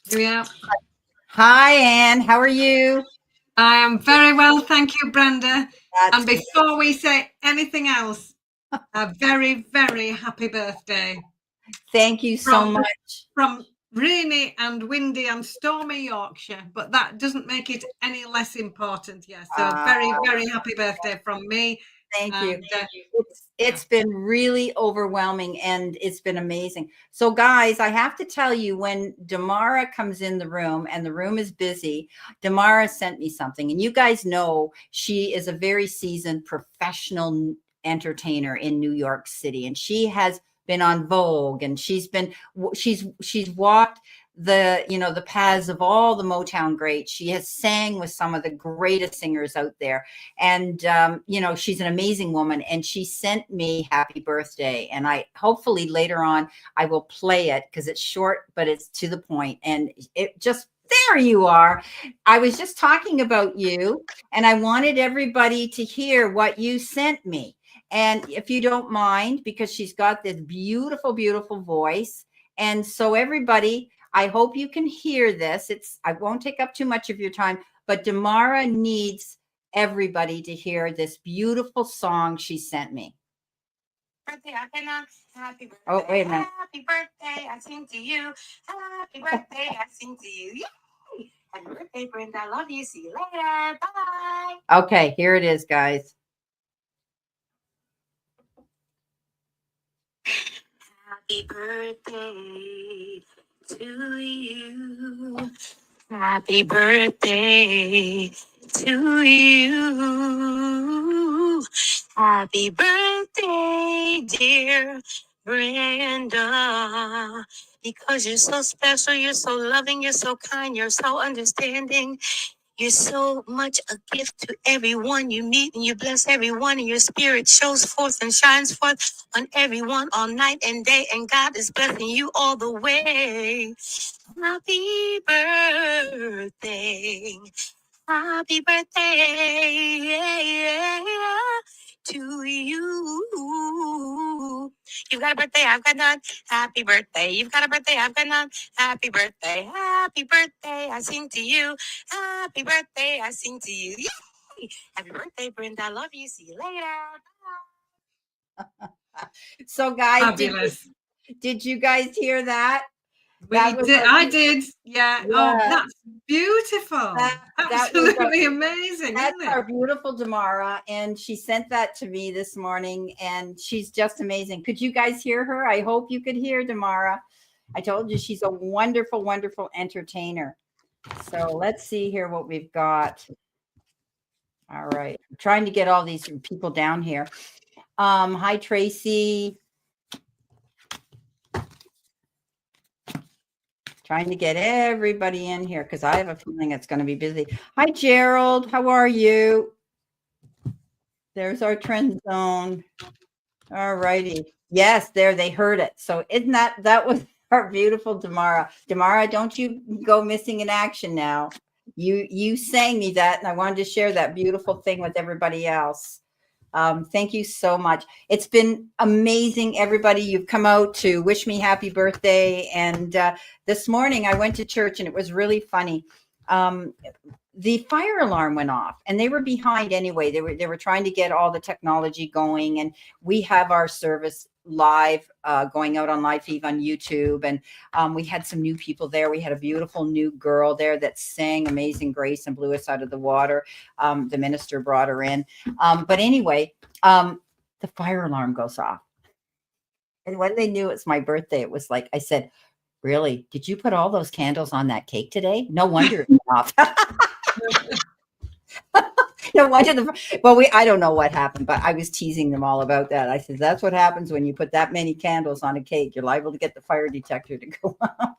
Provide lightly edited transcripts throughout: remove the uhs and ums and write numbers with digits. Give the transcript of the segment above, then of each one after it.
Yeah, Hi, Anne. How are you? I am very well, thank you, Brenda. And That's good. before we say anything else, a very, very happy birthday Thank you so from much. from rainy and windy and stormy Yorkshire, but that doesn't make it any less important. Yes, so a Uh, very, very happy birthday from me. thank you. And It's yeah, it's been really overwhelming and it's been amazing. So, guys, I have to tell you, when Damara comes in the room and the room is busy, Damara sent me something, and you guys know she is a very seasoned professional entertainer in New York City, and she has been on Vogue, and she's walked the paths of all the Motown greats. She has sang with some of the greatest singers out there, and she's an amazing woman, and she sent me happy birthday, and I hopefully later on I will play it because it's short but it's to the point, and it just, there you are. I was just talking about you, and I wanted everybody to hear what you sent me. And if you don't mind, because she's got this beautiful, beautiful voice. And so, everybody, I hope you can hear this. I won't take up too much of your time, but Damara needs everybody to hear this beautiful song she sent me. Birthday, happy birthday. Oh, wait a minute. Happy birthday, I sing to you. Happy birthday, I sing to you. Yay! Happy birthday, Brenda. I love you. See you later. Bye. Okay, here it is, guys. Happy birthday to you. Happy birthday to you. Happy birthday, dear Brenda. Because you're so special, you're so loving, you're so kind, you're so understanding. You're so much a gift to everyone you meet, and you bless everyone, and your spirit shows forth and shines forth on everyone all night and day. And God is blessing you all the way. Happy birthday. Happy birthday to you. You've got a birthday, I've got none. Happy birthday. You've got a birthday, I've got none. Happy birthday. Happy birthday. I sing to you. Happy birthday. I sing to you. Yay! Happy birthday, Brenda. I love you. See you later. Bye. So, guys, fabulous. did you guys hear that? We That was did. our, I did. Yeah. Oh, yeah. that's beautiful. That was Absolutely amazing, that's isn't it? our beautiful Damara, and she sent that to me this morning, and she's just amazing. Could you guys hear her? I hope you could hear Damara. I told you she's a wonderful, wonderful entertainer. So let's see here what we've got. All right, I'm trying to get all these people down here. Hi, Tracy. Trying to get everybody in here because I have a feeling it's going to be busy. Hi, Gerald. How are you? There's our trend zone. All righty. Yes, there, they heard it. So isn't that was our beautiful Damara. Damara, don't you go missing in action now. You sang me that, and I wanted to share that beautiful thing with everybody else. Thank you so much. It's been amazing, everybody. You've come out to wish me happy birthday. And this morning I went to church, and it was really funny. The fire alarm went off, and they were behind anyway. They were trying to get all the technology going, and we have our service live, going out on live feed on YouTube. And we had some new people there. We had a beautiful new girl there that sang Amazing Grace and blew us out of the water. The minister brought her in. But anyway, the fire alarm goes off. And when they knew it's my birthday, it was like, I said, really, did you put all those candles on that cake today? No wonder it went off. No wonder I don't know what happened, but I was teasing them all about that. I said, that's what happens when you put that many candles on a cake. You're liable to get the fire detector to go on.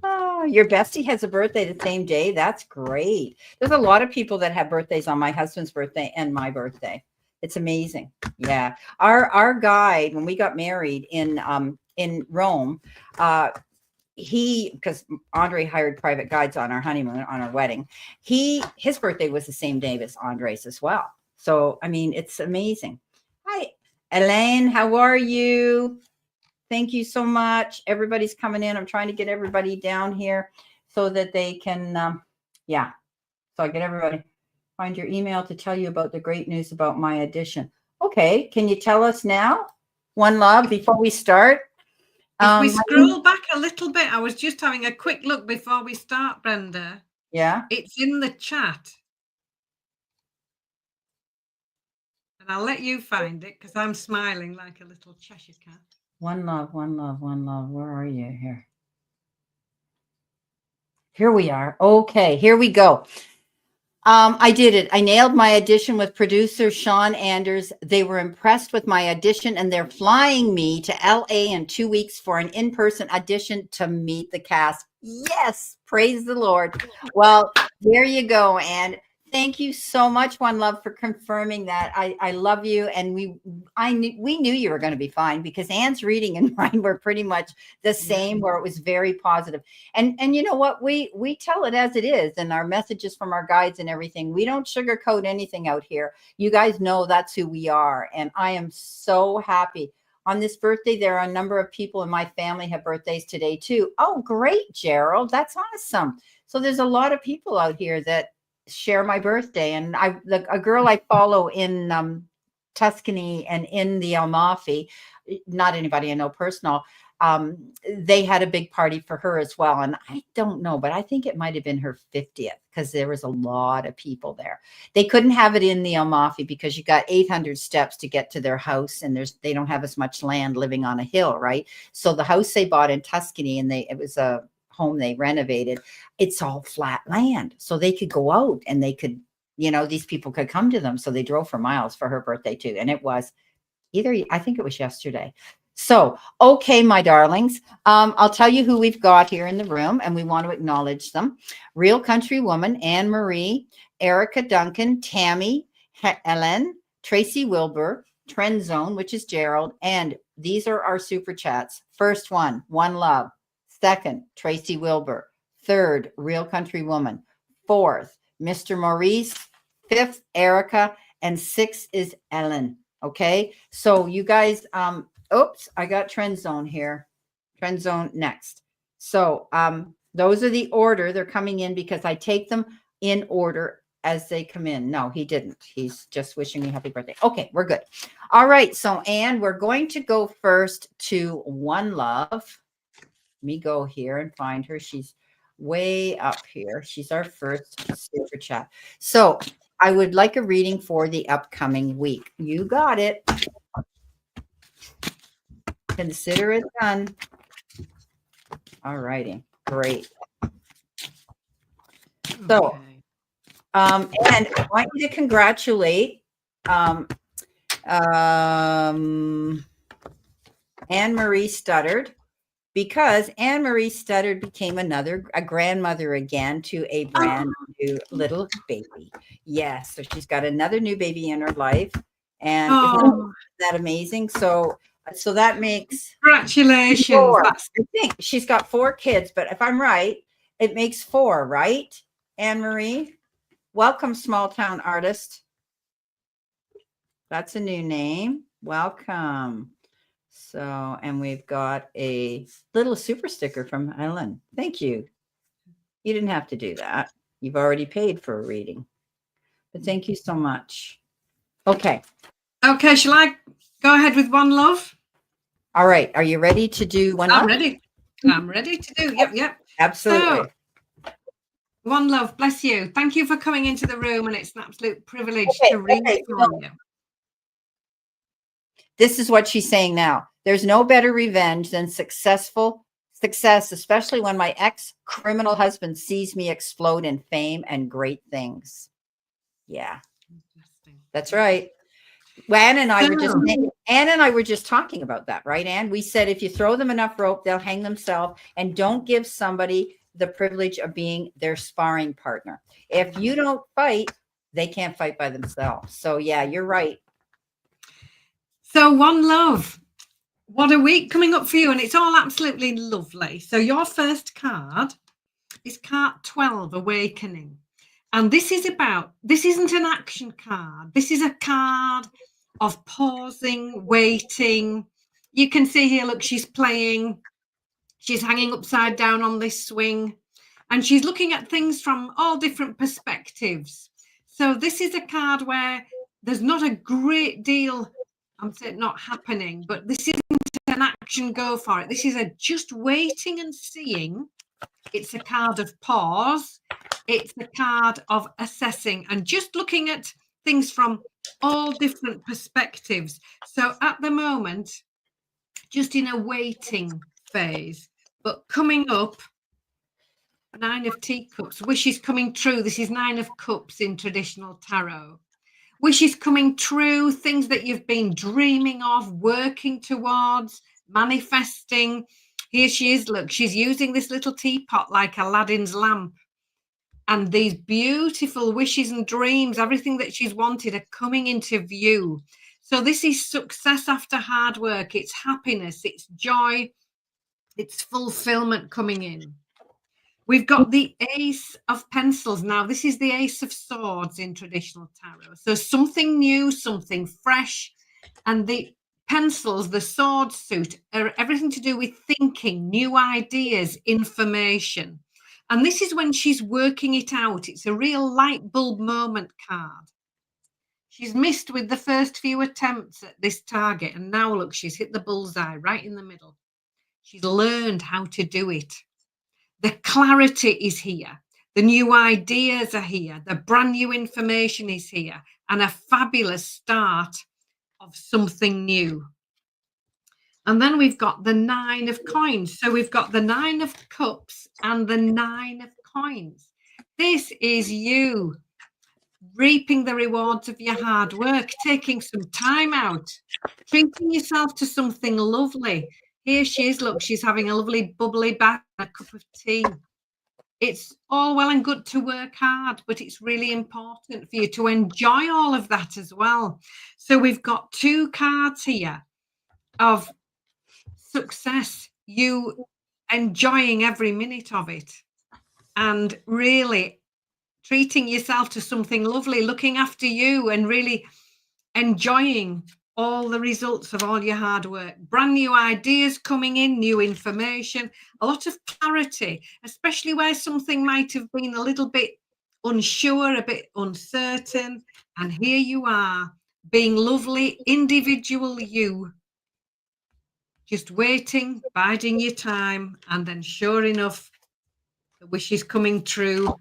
Oh, your bestie has a birthday the same day. That's great. There's a lot of people that have birthdays on my husband's birthday and my birthday. It's amazing. Yeah. Our guide, when we got married in Rome, because Andre hired private guides on our honeymoon, on our wedding, his birthday was the same day as Andre's as well. So I mean, it's amazing. Hi, Elaine, how are you? Thank you so much. Everybody's coming in. I'm trying to get everybody down here so that they can, yeah. So I get everybody. Find your email to tell you about the great news about my addition. Okay. Can you tell us now? One love before we start. If we scroll back a little bit, I was just having a quick look before we start, Brenda. Yeah. It's in the chat. And I'll let you find it because I'm smiling like a little Cheshire cat. One love, one love, one love. Where are you here? Here we are. Okay, here we go. I did it. I nailed my audition with producer Sean Anders. They were impressed with my audition and they're flying me to LA in 2 weeks for an in-person audition to meet the cast. Yes, praise the Lord. Well, there you go. And thank you so much, One Love, for confirming that. I love you. And we knew you were going to be fine because Anne's reading and mine were pretty much the same, where it was very positive. And you know what? We tell it as it is, and our messages from our guides and everything. We don't sugarcoat anything out here. You guys know that's who we are. And I am so happy. On this birthday, there are a number of people in my family have birthdays today too. Oh, great, Gerald. That's awesome. So there's a lot of people out here that share my birthday. And a girl I follow in Tuscany and in the Amalfi, not anybody I know personal, they had a big party for her as well. And I don't know, but I think it might have been her 50th because there was a lot of people there. They couldn't have it in the Amalfi because you got 800 steps to get to their house, and they don't have as much land living on a hill, right? So the house they bought in Tuscany, and it was a home they renovated. It's all flat land, so they could go out and they could, these people could come to them. So they drove for miles for her birthday too, and it was I think it was yesterday. So, okay, my darlings, I'll tell you who we've got here in the room, and we want to acknowledge them. Real Country Woman, Anne Marie, Erica Duncan, Tammy, Ellen, Tracy Wilbur, Trend Zone, which is Gerald, and these are our super chats. First one, One Love. Second, Tracy Wilbur. Third, Real Country Woman. Fourth, Mr. Maurice. Fifth, Erica. And sixth is Ellen. Okay, so you guys, oops, I got Trend Zone here. Trend Zone next. So those are the order. They're coming in because I take them in order as they come in. No, he didn't. He's just wishing me happy birthday. Okay, we're good. All right, so Anne, we're going to go first to One Love. Let me go here and find her. She's way up here. She's our first super chat. So I would like a reading for the upcoming week. You got it. Consider it done. All righty. Great. So, and I want you to congratulate Anne Marie Studdard, because Anne Marie Studdard became a grandmother again to a brand new little baby. Yes, so she's got another new baby in her life, and isn't that amazing? So that makes congratulations. Four. I think she's got 4 kids, but if I'm right, it makes 4, right? Anne Marie, welcome, small town artist. That's a new name. Welcome. So, and we've got a little super sticker from Ellen. Thank you. You didn't have to do that. You've already paid for a reading. But thank you so much. Okay. Okay, shall I go ahead with One Love? All right. Are you ready to do One Love? I'm ready. I'm ready to do. Yep. Absolutely. So, One Love, bless you. Thank you for coming into the room, and it's an absolute privilege to read for you. This is what she's saying now. There's no better revenge than success, especially when my ex-criminal husband sees me explode in fame and great things. Yeah, that's right. Well, Anne and I were just talking about that, right, Anne? We said if you throw them enough rope, they'll hang themselves, and don't give somebody the privilege of being their sparring partner. If you don't fight, they can't fight by themselves. So yeah, you're right. So One Love, what a week coming up for you, and it's all absolutely lovely. So your first card is card 12, Awakening. And this isn't an action card. This is a card of pausing, waiting, You can see here, look, she's playing. She's hanging upside down on this swing, and she's looking at things from all different perspectives. So this is a card where there's not a great deal, I'm saying not happening, but this isn't an action, go for it. This is a just waiting and seeing. It's a card of pause. It's a card of assessing and just looking at things from all different perspectives. So at the moment, just in a waiting phase, but coming up, 9 of Teacups, wishes coming true. This is 9 of Cups in traditional tarot. Wishes coming true, things that you've been dreaming of, working towards, manifesting. Here she is, look, she's using this little teapot like Aladdin's lamp. And these beautiful wishes and dreams, everything that she's wanted are coming into view. So this is success after hard work. It's happiness, it's joy, it's fulfillment coming in. We've got the Ace of Pencils. Now, this is the Ace of Swords in traditional tarot. So something new, something fresh. And the pencils, the sword suit, are everything to do with thinking, new ideas, information. And this is when she's working it out. It's a real light bulb moment card. She's missed with the first few attempts at this target. And now, look, she's hit the bullseye right in the middle. She's learned how to do it. The clarity is here. The new ideas are here. The brand new information is here. And a fabulous start of something new. And then we've got the 9 of Coins. So we've got the 9 of Cups and the 9 of Coins. This is you reaping the rewards of your hard work, taking some time out, treating yourself to something lovely. Here she is, look, she's having a lovely bubbly bath and a cup of tea. It's all well and good to work hard, but it's really important for you to enjoy all of that as well. So we've got 2 cards here of success, you enjoying every minute of it and really treating yourself to something lovely, looking after you and really enjoying all the results of all your hard work. Brand new ideas coming in, new information, a lot of clarity, especially where something might have been a little bit unsure, a bit uncertain. And here you are, being lovely, individual you, just waiting, biding your time, and then sure enough, the wish is coming true,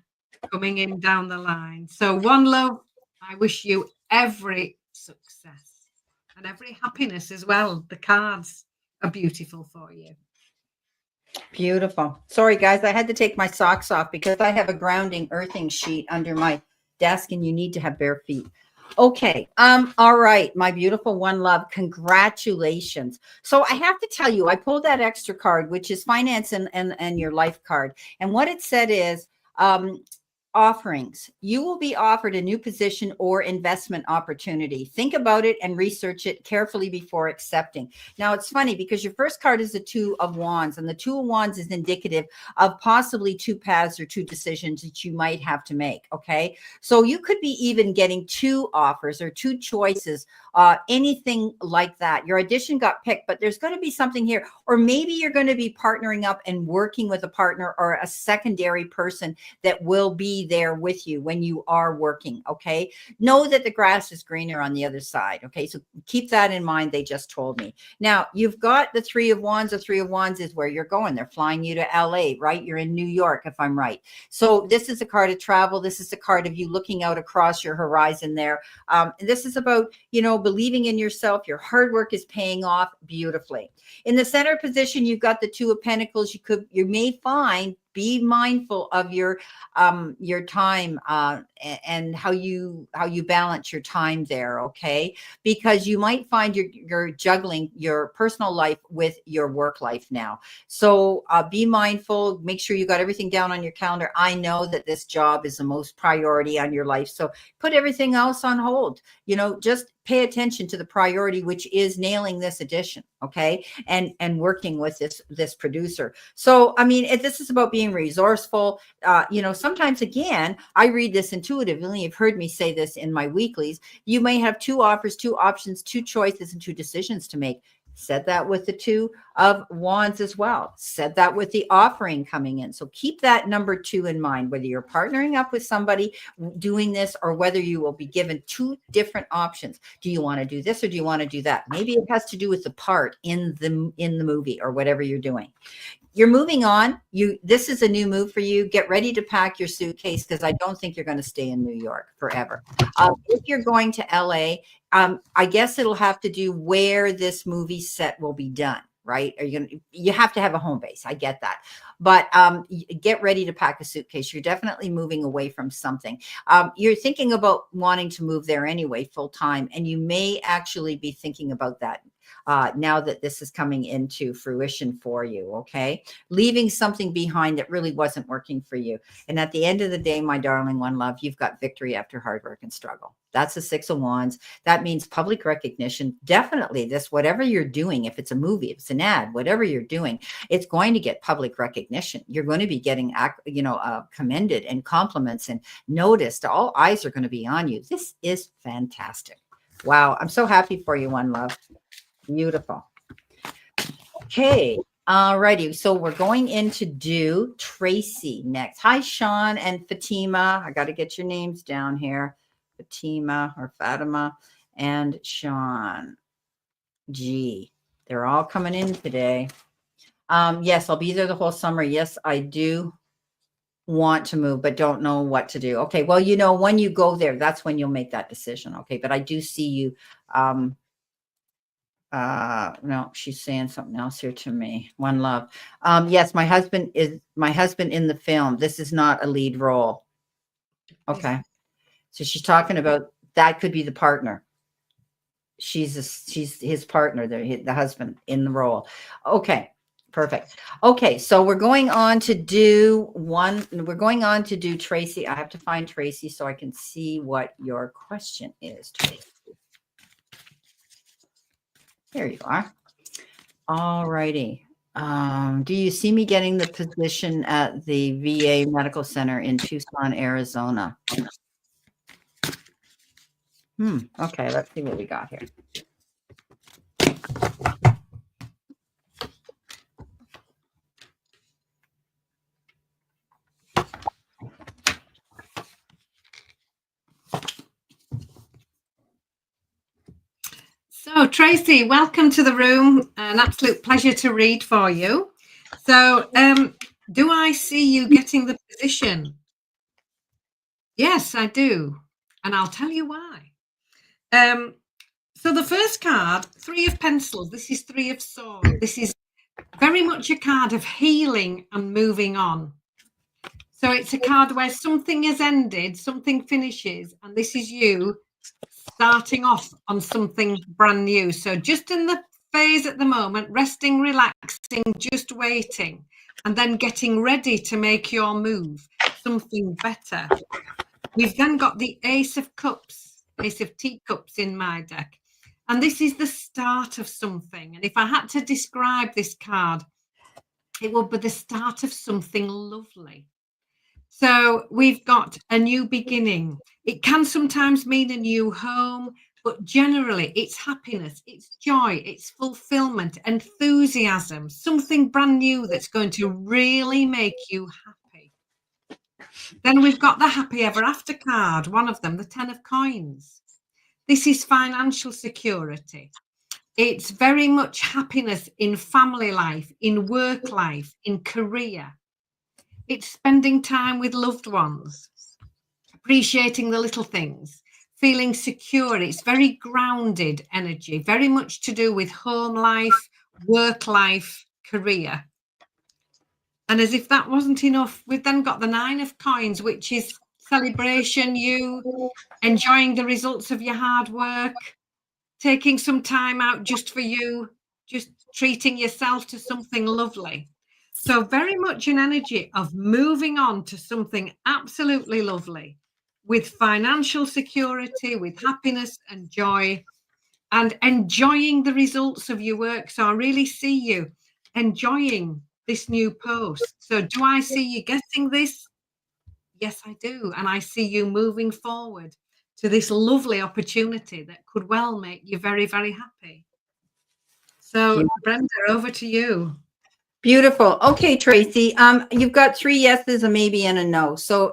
coming in down the line. So one love, I wish you every success and every happiness as well. The cards are beautiful for you. Beautiful. Sorry, guys, I had to take my socks off because I have a grounding earthing sheet under my desk and you need to have bare feet. Okay. All right. My beautiful one love. Congratulations. So I have to tell you, I pulled that extra card, which is finance and your life card. And what it said is, offerings. You will be offered a new position or investment opportunity. Think about it and research it carefully before accepting. Now, it's funny because your first card is the 2 of Wands, and the 2 of Wands is indicative of possibly 2 paths or 2 decisions that you might have to make. Okay. So you could be even getting 2 offers or 2 choices, anything like that. Your audition got picked, but there's going to be something here, or maybe you're going to be partnering up and working with a partner or a secondary person that will be there with you when you are working. Okay. Know that the grass is greener on the other side. Okay. So keep that in mind. They just told me. Now you've got the 3 of Wands. The 3 of Wands is where you're going. They're flying you to LA, right? You're in New York, if I'm right. So this is a card of travel. This is a card of you looking out across your horizon there. This is about, believing in yourself. Your hard work is paying off beautifully. In the center position, you've got the 2 of Pentacles. You may find, be mindful of your time and how you balance your time there. Okay. Because you might find you're juggling your personal life with your work life now. So be mindful, make sure you got everything down on your calendar. I know that this job is the most priority on your life. So put everything else on hold, just pay attention to the priority, which is nailing this edition. Okay. And working with this producer. So, I mean, this is about being resourceful. Sometimes, again, I read this intuitively. You've heard me say this in my weeklies. You may have 2 offers, 2 options, 2 choices, and 2 decisions to make. Said that with the 2 of Wands as well. Said that with the offering coming in. So keep that number 2 in mind, whether you're partnering up with somebody doing this or whether you will be given 2 different options. Do you want to do this or do you want to do that? Maybe it has to do with the part in the movie or whatever you're doing. You're moving on. This is a new move for you. Get ready to pack your suitcase because I don't think you're going to stay in New York forever. If you're going to LA, I guess it'll have to do where this movie set will be done, right? You have to have a home base. I get that. But get ready to pack a suitcase. You're definitely moving away from something. You're thinking about wanting to move there anyway, full time, and you may actually be thinking about that now that this is coming into fruition for you, okay? Leaving something behind that really wasn't working for you. And at the end of the day, my darling one love, you've got victory after hard work and struggle. That's the 6 of Wands. That means public recognition. Definitely this, whatever you're doing, if it's a movie, if it's an ad, whatever you're doing, it's going to get public recognition. You're going to be getting, commended and compliments and noticed. All eyes are going to be on you. This is fantastic. Wow. I'm so happy for you, one love. Beautiful. Okay. All righty. So we're going in to do Tracy next. Hi, Sean and Fatima. I got to get your names down here. Fatima or Fatima and Sean G. They're all coming in today. Yes, I'll be there the whole summer. Yes, I do want to move, but don't know what to do. Okay. Well, when you go there, that's when you'll make that decision. Okay. But I do see you. No, she's saying something else here to me. One love. Yes, my husband in the film. This is not a lead role. Okay. So she's talking about that could be the partner. She's his partner, the husband in the role. Okay. Perfect. Okay. So we're going on to do Tracy. I have to find Tracy so I can see what your question is, Tracy. There you are. All righty. Do you see me getting the position at the VA Medical Center in Tucson, Arizona? Okay, let's see what we got here. So, Tracy, welcome to the room. An absolute pleasure to read for you. So, do I see you getting the position? Yes, I do. And I'll tell you why. So the first card, 3 of Pencils. This is 3 of Swords. This is very much a card of healing and moving on. So it's a card where something has ended, something finishes, and this is you starting off on something brand new. So just in the phase at the moment, resting, relaxing, just waiting, and then getting ready to make your move, something better. We've then got the Ace of Cups, Ace of Teacups in my deck. And this is the start of something. And if I had to describe this card, it would be the start of something lovely. So we've got a new beginning. It can sometimes mean a new home, but generally it's happiness, it's joy, it's fulfillment, enthusiasm, something brand new that's going to really make you happy. Then we've got the Happy Ever After card, one of them, the 10 of Coins. This is financial security. It's very much happiness in family life, in work life, in career. It's spending time with loved ones, appreciating the little things, feeling secure. It's very grounded energy, very much to do with home life, work life, career. And as if that wasn't enough, we've then got the 9 of Coins, which is celebration, you enjoying the results of your hard work, taking some time out just for you, just treating yourself to something lovely. So very much an energy of moving on to something absolutely lovely with financial security, with happiness and joy, and enjoying the results of your work. So I really see you enjoying this new post. So do I see you getting this? Yes, I do. And I see you moving forward to this lovely opportunity that could well make you very, very happy. So, Brenda, over to you. Beautiful. Okay, Tracy. You've got 3 yeses, a maybe, and a no. So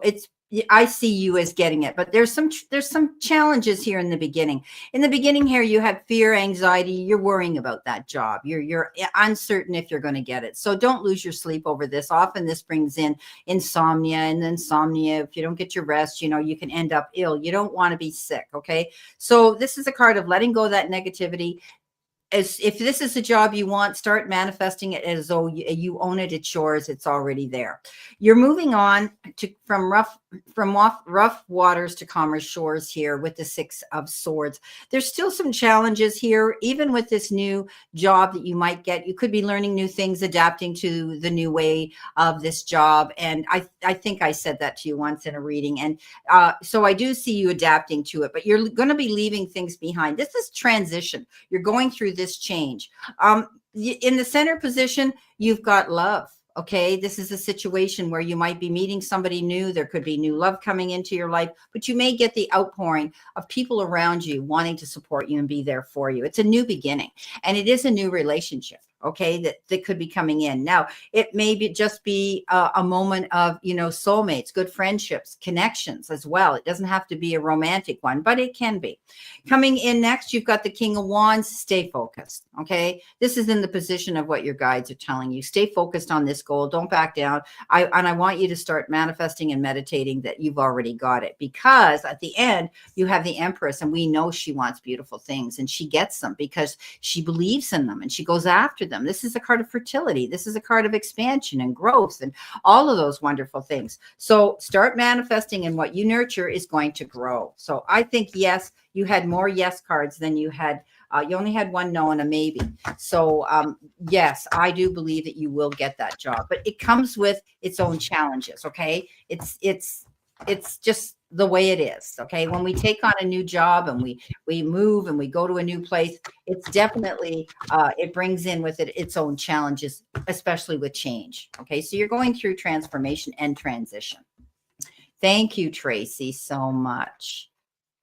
I see you as getting it, but there's some challenges here in the beginning. In the beginning here, you have fear, anxiety. You're worrying about that job. You're uncertain if you're going to get it. So don't lose your sleep over this. Often this brings in insomnia, and insomnia, if you don't get your rest, you can end up ill. You don't want to be sick. Okay. So this is a card of letting go of that negativity. As if this is a job you want, start manifesting it as though you own it. It's yours. It's already there. You're moving on from rough waters to calmer shores here with the 6 of Swords. There's still some challenges here, even with this new job that you might get. You could be learning new things, adapting to the new way of this job. And I think I said that to you once in a reading. And so I do see you adapting to it, but you're going to be leaving things behind. This is transition. You're going through this change. In the center position, you've got love. Okay. This is a situation where you might be meeting somebody new. There could be new love coming into your life, but you may get the outpouring of people around you wanting to support you and be there for you. It's a new beginning, and it is a new relationship. Okay. That could be coming in. Now, it may just be a moment of, soulmates, good friendships, connections as well. It doesn't have to be a romantic one, but it can be. Coming in next, you've got the King of Wands. Stay focused. Okay. This is in the position of what your guides are telling you. Stay focused on this goal. Don't back down. I want you to start manifesting and meditating that you've already got it, because at the end, you have the Empress, and we know she wants beautiful things, and she gets them because she believes in them and she goes after them. This is a card of fertility. This is a card of expansion and growth and all of those wonderful things. So start manifesting, and what you nurture is going to grow. So I think, yes, you had more yes cards than you had. You only had 1 no and a maybe. So yes, I do believe that you will get that job, but it comes with its own challenges. Okay. It's just the way it is. Okay. When we take on a new job and we move and we go to a new place, it's definitely, it brings in with it its own challenges, especially with change. Okay. So you're going through transformation and transition. Thank you, Tracy, so much.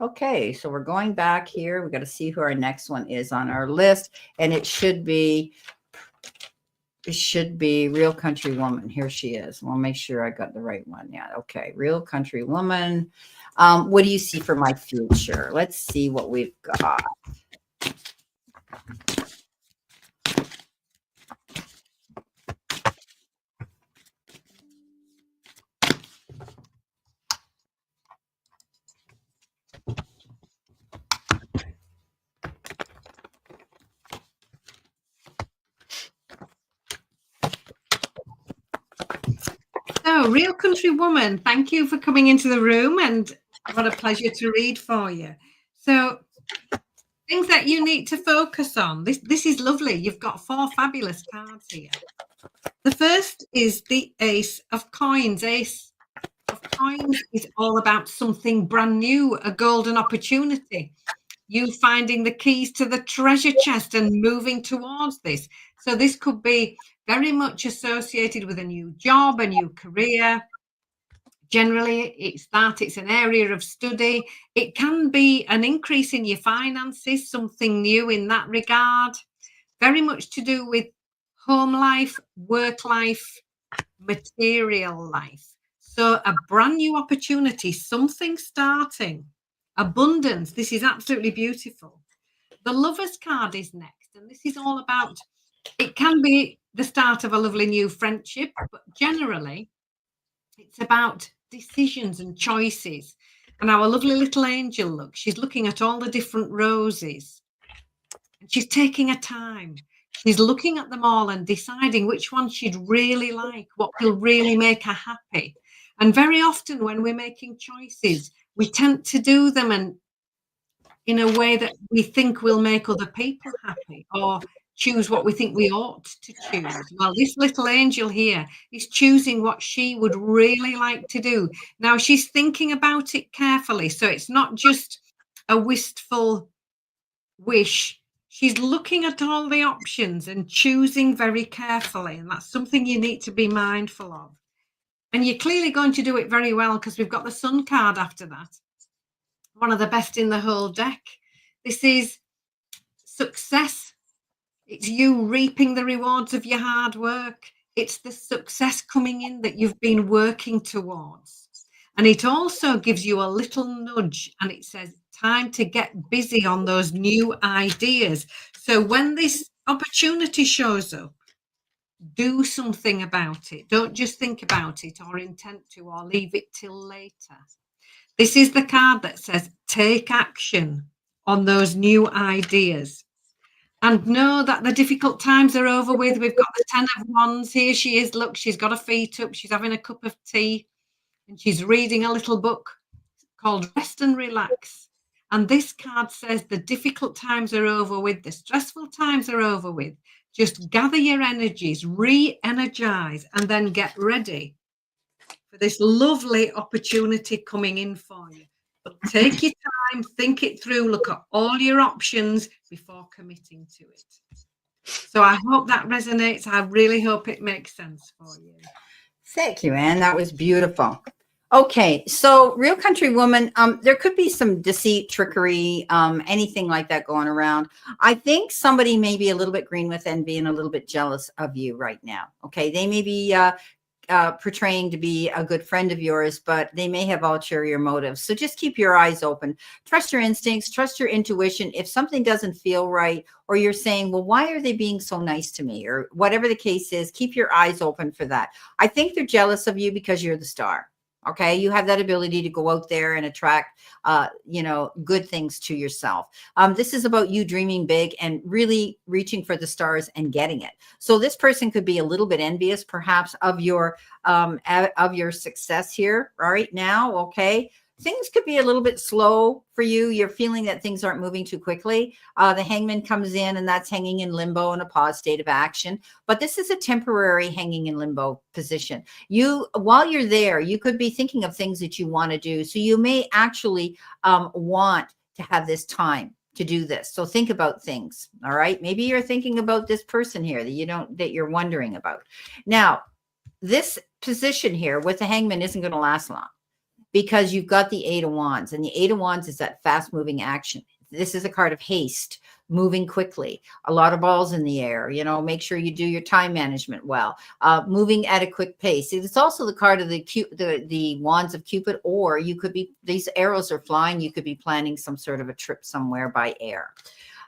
Okay. So we're going back here. We got to see who our next one is on our list, and it should be Real Country Woman. Here she is. We'll make sure I got the right one. Yeah. Okay. Real Country Woman. What do you see for my future? Let's see what we've got. So, Real Country Woman, thank you for coming into the room, and what a pleasure to read for you. So, things that you need to focus on. This is lovely. You've got 4 fabulous cards here. The first is the Ace of Coins. Ace of Coins is all about something brand new, a golden opportunity. You finding the keys to the treasure chest and moving towards this. So this could be very much associated with a new job, a new career. Generally, it's an area of study. It can be an increase in your finances, something new in that regard. Very much to do with home life, work life, material life. So a brand new opportunity, something starting. Abundance. This is absolutely beautiful. The Lover's card is next, and this is all about, it can be the start of a lovely new friendship, but generally it's about decisions and choices. And our lovely little angel, look, she's looking at all the different roses, and she's taking her time. She's looking at them all and deciding which one she'd really like, what will really make her happy. And very often when we're making choices, we tend to do them and in a way that we think will make other people happy, or choose what we think we ought to choose. Well, this little angel here is choosing what she would really like to do. Now, she's thinking about it carefully, so it's not just a wistful wish. She's looking at all the options and choosing very carefully, and that's something you need to be mindful of. And you're clearly going to do it very well, because we've got the Sun card after that. One of the best in the whole deck. This is success It's you reaping the rewards of your hard work. It's the success coming in that you've been working towards. And it also gives you a little nudge and it says, time to get busy on those new ideas. So when this opportunity shows up, do something about it. Don't just think about it or intend to or leave it till later. This is the card that says, take action on those new ideas. And know that the difficult times are over with. We've got the 10 of Wands. Here she is. Look, she's got her feet up. She's having a cup of tea and she's reading a little book called Rest and Relax. And this card says the difficult times are over with. The stressful times are over with. Just gather your energies, re-energize, and then get ready for this lovely opportunity coming in for you. But take your time, think it through, look at all your options before committing to it. So I hope that resonates. I really hope it makes sense for you. Thank you, Anne. That was beautiful. Okay, so Real Country Woman, there could be some deceit, trickery, anything like that going around. I think somebody may be a little bit green with envy and a little bit jealous of you right now. Okay, they may be portraying to be a good friend of yours, but they may have ulterior motives. So just keep your eyes open. Trust your instincts, trust your intuition. If something doesn't feel right, or you're saying, well, why are they being so nice to me? Or whatever the case is, keep your eyes open for that. I think they're jealous of you because you're the star. Okay, you have that ability to go out there and attract, good things to yourself. This is about you dreaming big and really reaching for the stars and getting it. So this person could be a little bit envious, perhaps, of your success here right now. Okay, things could be a little bit slow for you. You're feeling that things aren't moving too quickly. The Hangman comes in and that's hanging in limbo in a pause state of action. But this is a temporary hanging in limbo position. While you're there, you could be thinking of things that you want to do. So you may actually want to have this time to do this. So think about things. All right. Maybe you're thinking about this person here that you're wondering about. Now, this position here with the Hangman isn't going to last long, because you've got the Eight of Wands, and the Eight of Wands is that fast moving action. This is a card of haste, moving quickly, a lot of balls in the air, make sure you do your time management well, moving at a quick pace. It's also the card of the Wands of Cupid, or you could be, these arrows are flying. You could be planning some sort of a trip somewhere by air.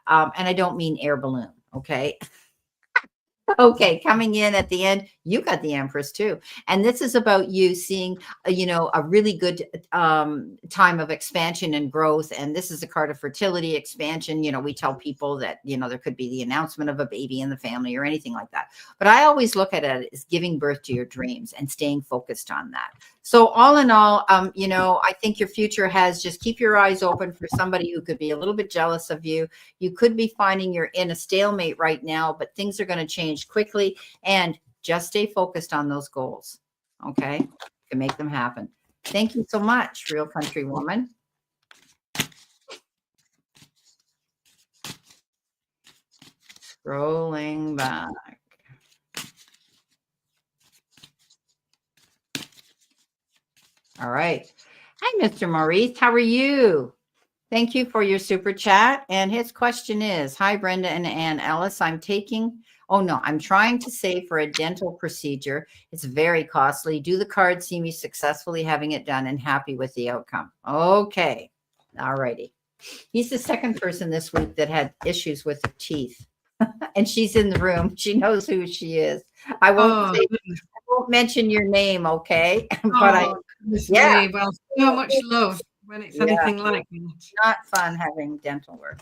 And I don't mean air balloon. Okay. Okay, coming in at the end, you got the Empress too. And this is about you seeing, a really good time of expansion and growth. And this is a card of fertility, expansion. We tell people that, there could be the announcement of a baby in the family or anything like that. But I always look at it as giving birth to your dreams and staying focused on that. So all in all, I think your future just keep your eyes open for somebody who could be a little bit jealous of you. You could be finding you're in a stalemate right now, but things are going to change quickly, and just stay focused on those goals. Okay. You can make them happen. Thank you so much, Real Country Woman. Scrolling back. All right. Hi, Mr. Maurice. How are you? Thank you for your super chat. And his question is, hi, Brenda and Ann Ellis. I'm trying to save for a dental procedure. It's very costly. Do the card see me successfully having it done and happy with the outcome? Okay. All righty. He's the second person this week that had issues with her teeth. And she's in the room. She knows who she is. I won't mention your name, okay? But well, so much love when it's anything like that. Not fun having dental work.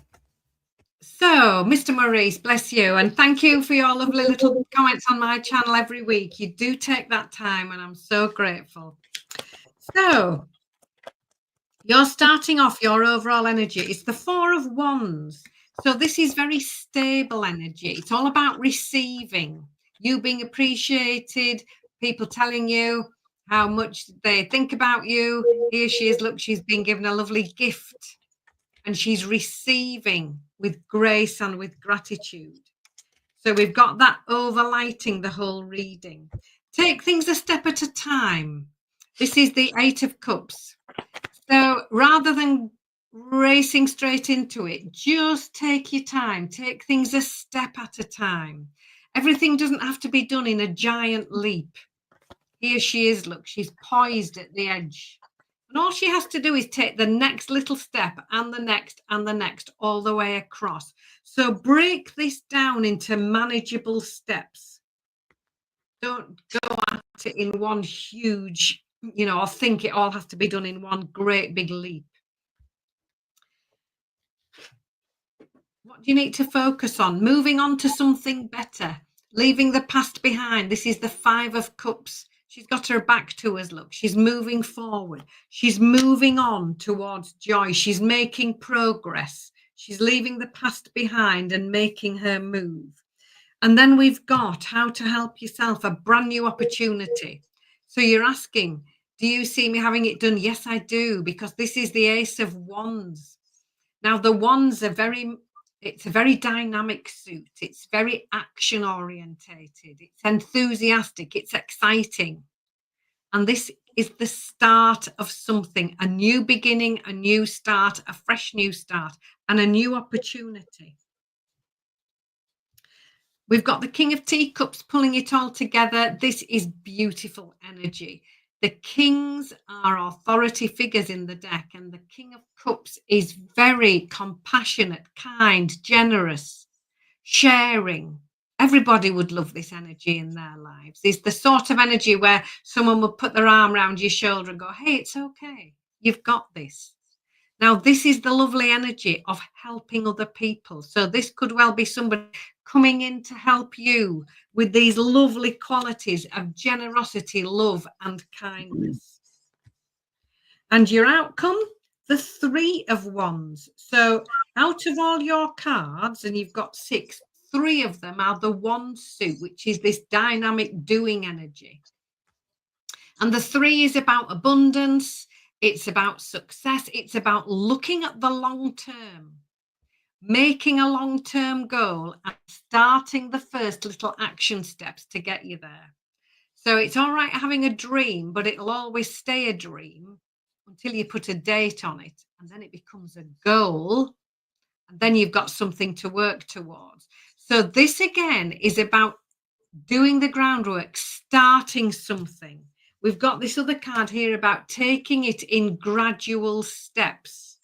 So, Mr. Maurice, bless you, and thank you for your lovely little comments on my channel every week. You do take that time, and I'm so grateful. So, you're starting off your overall energy. It's the Four of Wands. So this is very stable energy. It's all about receiving, you being appreciated, people telling you how much they think about you. Here she is. Look, she's been given a lovely gift and she's receiving with grace and with gratitude. So we've got that overlighting the whole reading. Take things a step at a time. This is the Eight of Cups. So rather than racing straight into it. Just take your time. Take things a step at a time. Everything doesn't have to be done in a giant leap. Here she is, look, she's poised at the edge. And all she has to do is take the next little step and the next and the next all the way across. So break this down into manageable steps. Don't go at it in one huge, or think it all has to be done in one great big leap. What do you need to focus on? Moving on to something better, leaving the past behind. This is the 5 of Cups. She's got her back to us, look. She's moving forward. She's moving on towards joy. She's making progress. She's leaving the past behind and making her move. And then we've got how to help yourself, a brand new opportunity. So you're asking, do you see me having it done? Yes, I do, because this is the Ace of Wands. Now, the Wands are it's a very dynamic suit. It's very action orientated. It's enthusiastic. It's exciting. And this is the start of something, a new beginning, a new start, a fresh new start, and a new opportunity. We've got the King of Teacups pulling it all together. This is beautiful energy. The kings are authority figures in the deck, and the King of Cups is very compassionate, kind, generous, sharing. Everybody would love this energy in their lives. It's the sort of energy where someone would put their arm around your shoulder and go, hey, it's okay. You've got this. Now, this is the lovely energy of helping other people. So this could well be somebody coming in to help you with these lovely qualities of generosity, love, and kindness. And your outcome, the 3 of Wands. So out of all your cards, and you've got 6, 3 of them are the Wand suit, which is this dynamic doing energy. And the 3 is about abundance. It's about success. It's about looking at the long term, making a long-term goal and starting the first little action steps to get you there. So it's all right having a dream, but it'll always stay a dream until you put a date on it, and then it becomes a goal, and then you've got something to work towards. So this again is about doing the groundwork, starting something. We've got this other card here about taking it in gradual steps.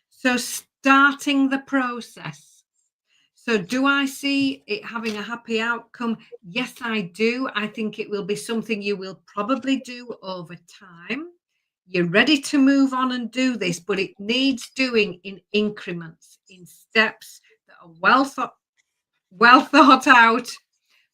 So starting the process. So do I see it having a happy outcome? Yes, I do. I think it will be something you will probably do over time. You're ready to move on and do this, but it needs doing in increments, in steps that are well thought out,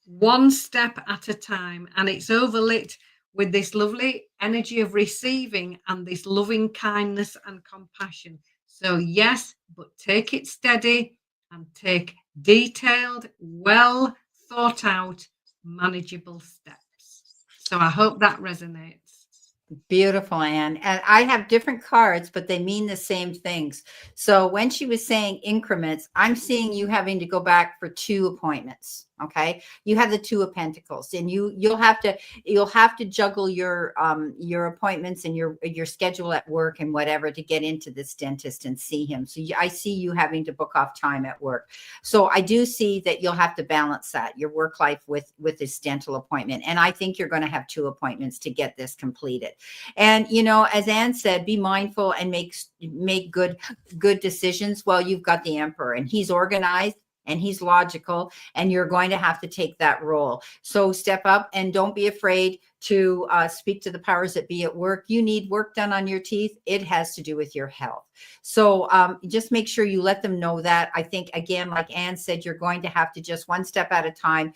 one step at a time. And it's overlit with this lovely energy of receiving and this loving kindness and compassion. So yes, but take it steady and take detailed, well thought out, manageable steps. So I hope that resonates. Beautiful, Anne. And I have different cards, but they mean the same things. So when she was saying increments, I'm seeing you having to go back for 2 appointments. Okay. You have the 2 of Pentacles, and you'll have to juggle your appointments and your schedule at work and whatever to get into this dentist and see him. So I see you having to book off time at work. So I do see that you'll have to balance that, your work life with this dental appointment. And I think you're going to have 2 appointments to get this completed. And, as Anne said, be mindful and make good decisions. Well, you've got the Emperor, and he's organized and he's logical, and you're going to have to take that role. So step up and don't be afraid to speak to the powers that be at work. You need work done on your teeth. It has to do with your health. So just make sure you let them know that. I think, again, like Anne said, you're going to have to just one step at a time.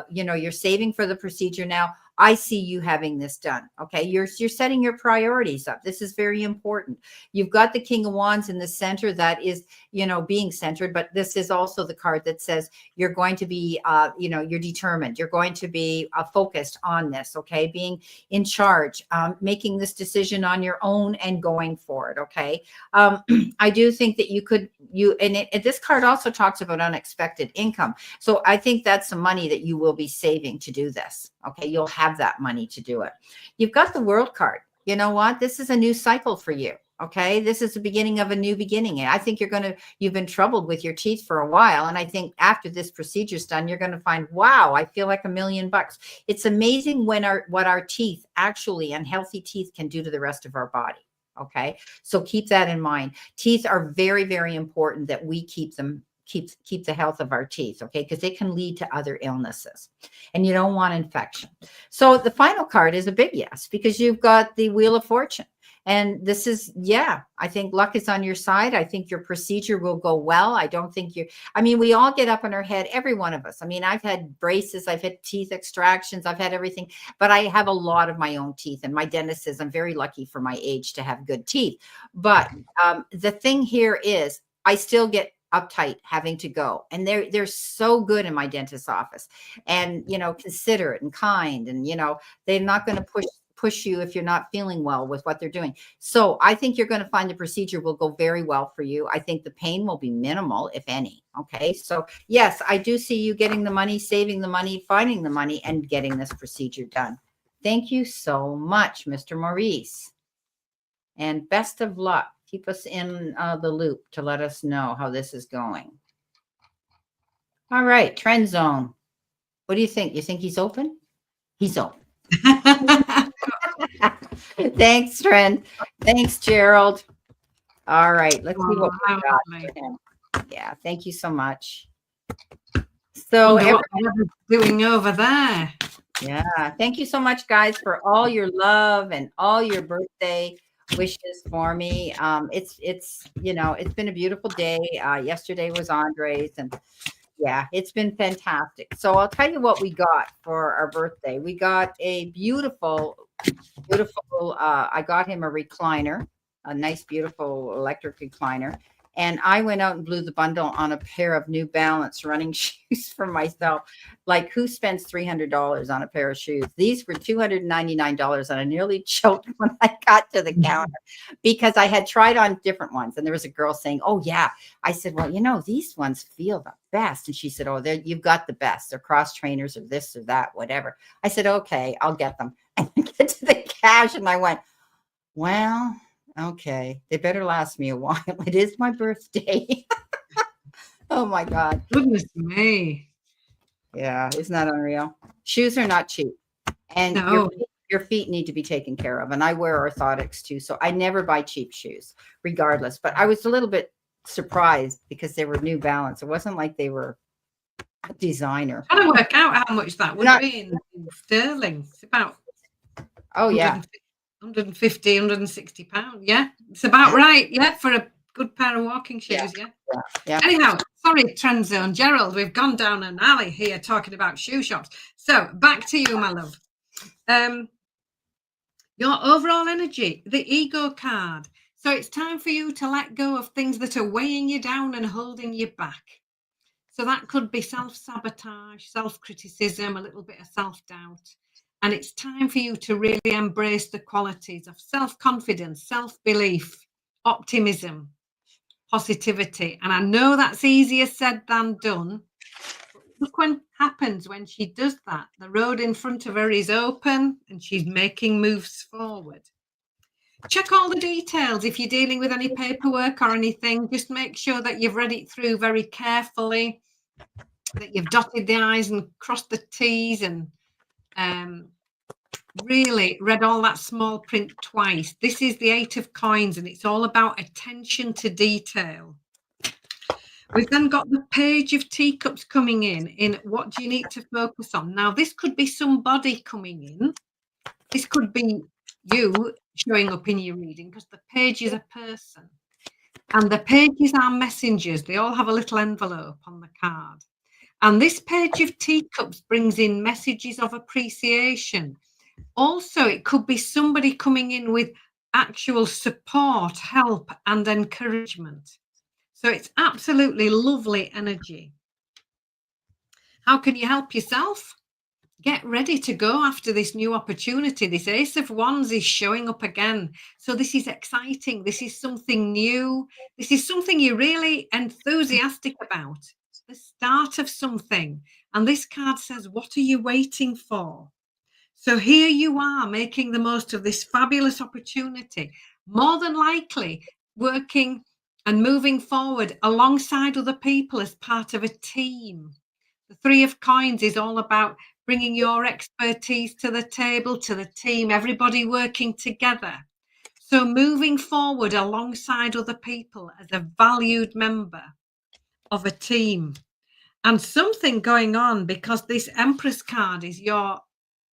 You're saving for the procedure now. I see you having this done. Okay. You're setting your priorities up. This is very important. You've got the King of Wands in the center that is, being centered, but this is also the card that says you're going to be, you're determined. You're going to be focused on this. Okay. Being in charge, making this decision on your own and going for it. Okay. I do think that this card also talks about unexpected income. So I think that's some money that you will be saving to do this. Okay. You'll have that money to do it. You've got the World card. You know what? This is a new cycle for you. Okay. This is the beginning of a new beginning. And I think you've been troubled with your teeth for a while. And I think after this procedure's done, you're going to find, wow, I feel like $1,000,000. It's amazing what our teeth actually, and healthy teeth, can do to the rest of our body. Okay. So keep that in mind. Teeth are very, very important that we keep them, keep the health of our teeth. Okay. Because it can lead to other illnesses and you don't want infection. So the final card is a big yes, because you've got the Wheel of Fortune. And this is, yeah, I think luck is on your side. I think your procedure will go well. I don't think I mean, we all get up in our head, every one of us. I mean, I've had braces, I've had teeth extractions, I've had everything, but I have a lot of my own teeth, and my dentist says I'm very lucky for my age to have good teeth. But the thing here is I still get uptight having to go, and they're so good in my dentist's office, and, you know, considerate and kind, and, you know, they're not going to push you if you're not feeling well with what they're doing. So I think you're going to find the procedure will go very well for you. I think the pain will be minimal, if any. Okay. So yes, I do see you getting the money, saving the money, finding the money, and getting this procedure done. Thank you so much, Mr. Maurice. And best of luck. Keep us in the loop to let us know how this is going. All right. Trend zone. What do you think? You think he's open? He's open. Thanks, Trent. Thanks, Gerald. All right, let's see what we got for him. Yeah, thank you so much. So what everyone's doing over there. Yeah, thank you so much, guys, for all your love and all your birthday wishes for me. It's you know, it's been a beautiful day. Yesterday was Andre's, and yeah, it's been fantastic. So I'll tell you what we got for our birthday. We got a beautiful, I got him a recliner, a nice, beautiful electric recliner. And I went out and blew the bundle on a pair of New Balance running shoes for myself. Like, who spends $300 on a pair of shoes? These were $299, and I nearly choked when I got to the counter because I had tried on different ones. And there was a girl saying, oh, yeah. I said, well, you know, these ones feel the best. And she said, oh, you've got the best. They're cross trainers or this or that, whatever. I said, okay, I'll get them. And I get to the cash and I went, well, okay, they better last me a while. It is my birthday. Oh my God. Goodness me. Yeah, isn't that unreal? Shoes are not cheap. And no. Your feet need to be taken care of. And I wear orthotics too. So I never buy cheap shoes, regardless. But I was a little bit surprised because they were New Balance. It wasn't like they were a designer. I'm trying to work out how much that would be in sterling. It's about, oh yeah, 150, 160 pounds. Yeah, it's about right. Yeah, for a good pair of walking shoes. Yeah. Anyhow, sorry, Trend Zone. Gerald, we've gone down an alley here talking about shoe shops. So back to you, my love. Your overall energy, the ego card. So it's time for you to let go of things that are weighing you down and holding you back. So that could be self-sabotage, self-criticism, a little bit of self-doubt. And it's time for you to really embrace the qualities of self-confidence, self-belief, optimism, positivity. And I know that's easier said than done. But look what happens when she does that. The road in front of her is open and she's making moves forward. Check all the details. If you're dealing with any paperwork or anything, just make sure that you've read it through very carefully, that you've dotted the I's and crossed the T's, and really read all that small print twice. This is the 8 of Coins, and it's all about attention to detail. We've then got the Page of Teacups coming in what do you need to focus on? Now, this could be somebody coming in. This could be you showing up in your reading, because the page is a person. And the pages are messengers. They all have a little envelope on the card. And this Page of Teacups brings in messages of appreciation. Also, it could be somebody coming in with actual support, help, and encouragement. So it's absolutely lovely energy. How can you help yourself? Get ready to go after this new opportunity. This Ace of Wands is showing up again. So this is exciting. This is something new. This is something you're really enthusiastic about. The start of something. And this card says, what are you waiting for? So here you are making the most of this fabulous opportunity. more than likely working and moving forward alongside other people as part of a team. The Three of Coins is all about bringing your expertise to the table, to the team, everybody working together. So moving forward alongside other people as a valued member of a team. And something going on, because this Empress card is your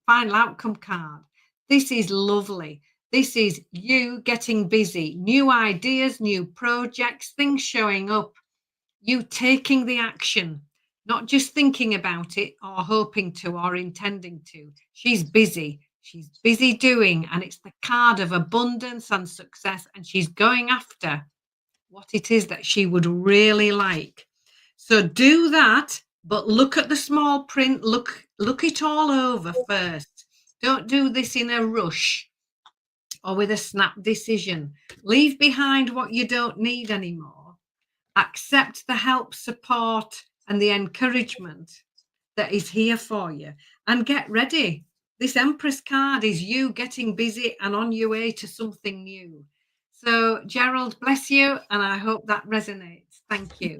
final outcome card. This is lovely. This is you getting busy, new ideas, new projects, things showing up, you taking the action, not just thinking about it or hoping to or intending to. She's busy. She's busy doing, and it's the card of abundance and success, and she's going after what it is that she would really like. So do that, but look at the small print, look it all over first. Don't do this in a rush or with a snap decision. Leave behind what you don't need anymore. Accept the help, support, and the encouragement that is here for you, and get ready. This Empress card is you getting busy and on your way to something new. So, Gerald, bless you, and I hope that resonates. Thank you.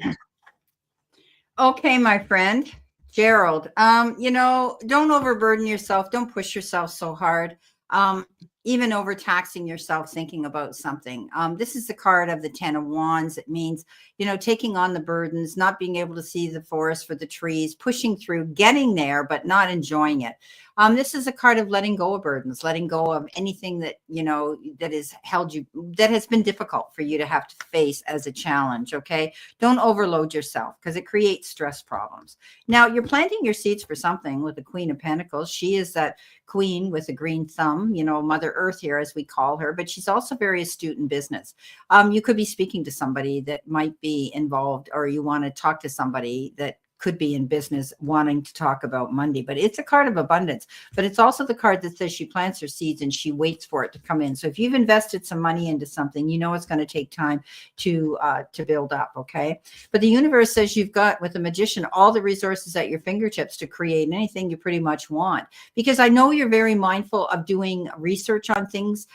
Okay, my friend, Gerald, don't overburden yourself. Don't push yourself so hard. Even overtaxing yourself thinking about something. This is the card of the 10 of Wands. It means, taking on the burdens, not being able to see the forest for the trees, pushing through, getting there, but not enjoying it. This is a card of letting go of burdens, letting go of anything that, that has held you, that has been difficult for you to have to face as a challenge. Okay. Don't overload yourself because it creates stress problems. Now you're planting your seeds for something with the Queen of Pentacles. She is that queen with a green thumb, Mother Earth here, as we call her, but she's also very astute in business. You could be speaking to somebody that might be involved, or you want to talk to somebody that could be in business wanting to talk about Monday, but it's a card of abundance. But it's also the card that says she plants her seeds and she waits for it to come in. So if you've invested some money into something, it's going to take time to build up. Okay. But the universe says you've got, with the Magician, all the resources at your fingertips to create anything you pretty much want. Because I know you're very mindful of doing research on things.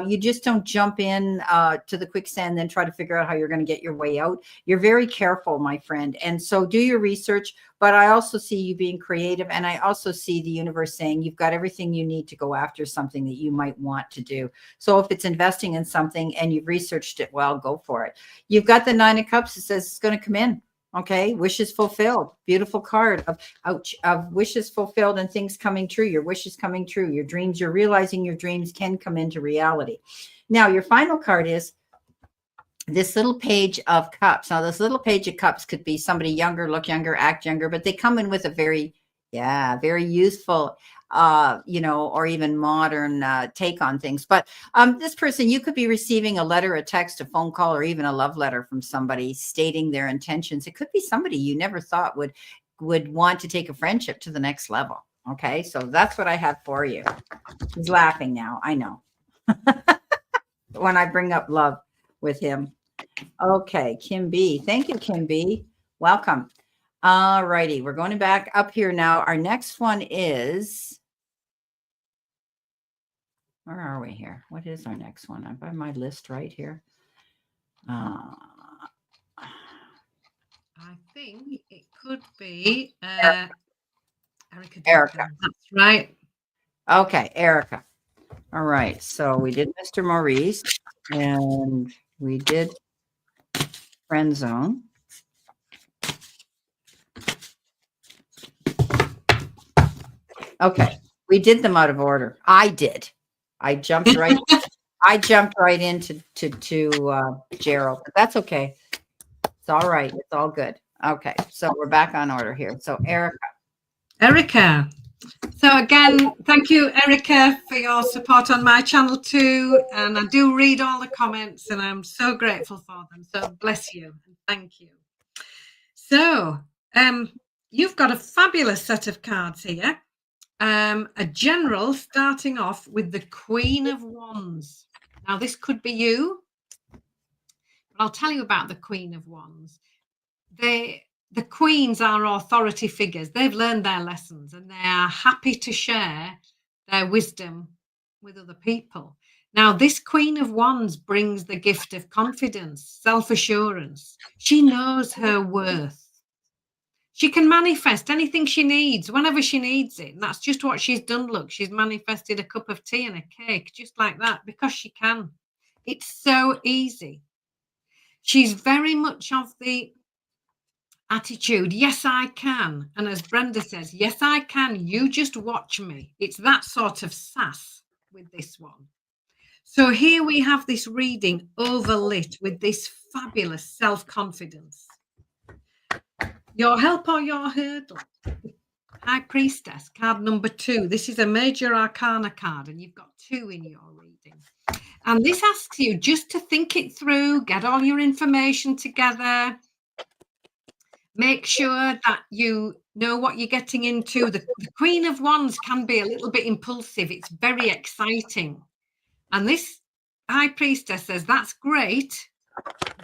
You just don't jump in to the quicksand and then try to figure out how you're going to get your way out. You're very careful, my friend. And so do your research. But I also see you being creative, and I also see the universe saying you've got everything you need to go after something that you might want to do. So if it's investing in something and you've researched it well, go for it. You've got the 9 of Cups. It says it's going to come in. Okay. Wishes fulfilled. Beautiful card of wishes fulfilled and things coming true. Your wishes coming true. Your dreams, you're realizing your dreams can come into reality. Now, your final card is this little Page of Cups. Now, this little Page of Cups could be somebody younger, look younger, act younger, but they come in with a very youthful, or even modern take on things. But this person, you could be receiving a letter, a text, a phone call, or even a love letter from somebody stating their intentions. It could be somebody you never thought would want to take a friendship to the next level. Okay, so that's what I have for you. He's laughing now. I know. When I bring up love with him. Okay, Kim B. Thank you, Kim B. Welcome. All righty. We're going back up here now. Our next one is, where are we here? What is our next one? I'm by my list right here. I think it could be Erica. Erica. That's right. Okay, Erica. All right. So we did Mr. Maurice and we did Friend Zone. Okay. We did them out of order. I did. I jumped right into Gerald, but that's okay. It's all right. It's all good. Okay. So we're back on order here. So Erica. So again, thank you, Erica, for your support on my channel too. And I do read all the comments and I'm so grateful for them. So bless you and thank you. So you've got a fabulous set of cards here. A general starting off with the Queen of Wands. Now this could be you, but I'll tell you about the Queen of Wands. The queens are authority figures. They've learned their lessons and they are happy to share their wisdom with other people. Now, this Queen of Wands brings the gift of confidence, self-assurance. She knows her worth. She can manifest anything she needs whenever she needs it. And that's just what she's done. Look, she's manifested a cup of tea and a cake just like that because she can. It's so easy. She's very much of the attitude, yes, I can. And as Brenda says, yes, I can. You just watch me. It's that sort of sass with this one. So here we have this reading overlit with this fabulous self-confidence. Your help or your hurdle? High Priestess, card number 2. This is a major arcana card, and you've got 2 in your reading. And this asks you just to think it through, get all your information together, make sure that you know what you're getting into. The Queen of Wands can be a little bit impulsive. It's very exciting. And this High Priestess says, that's great.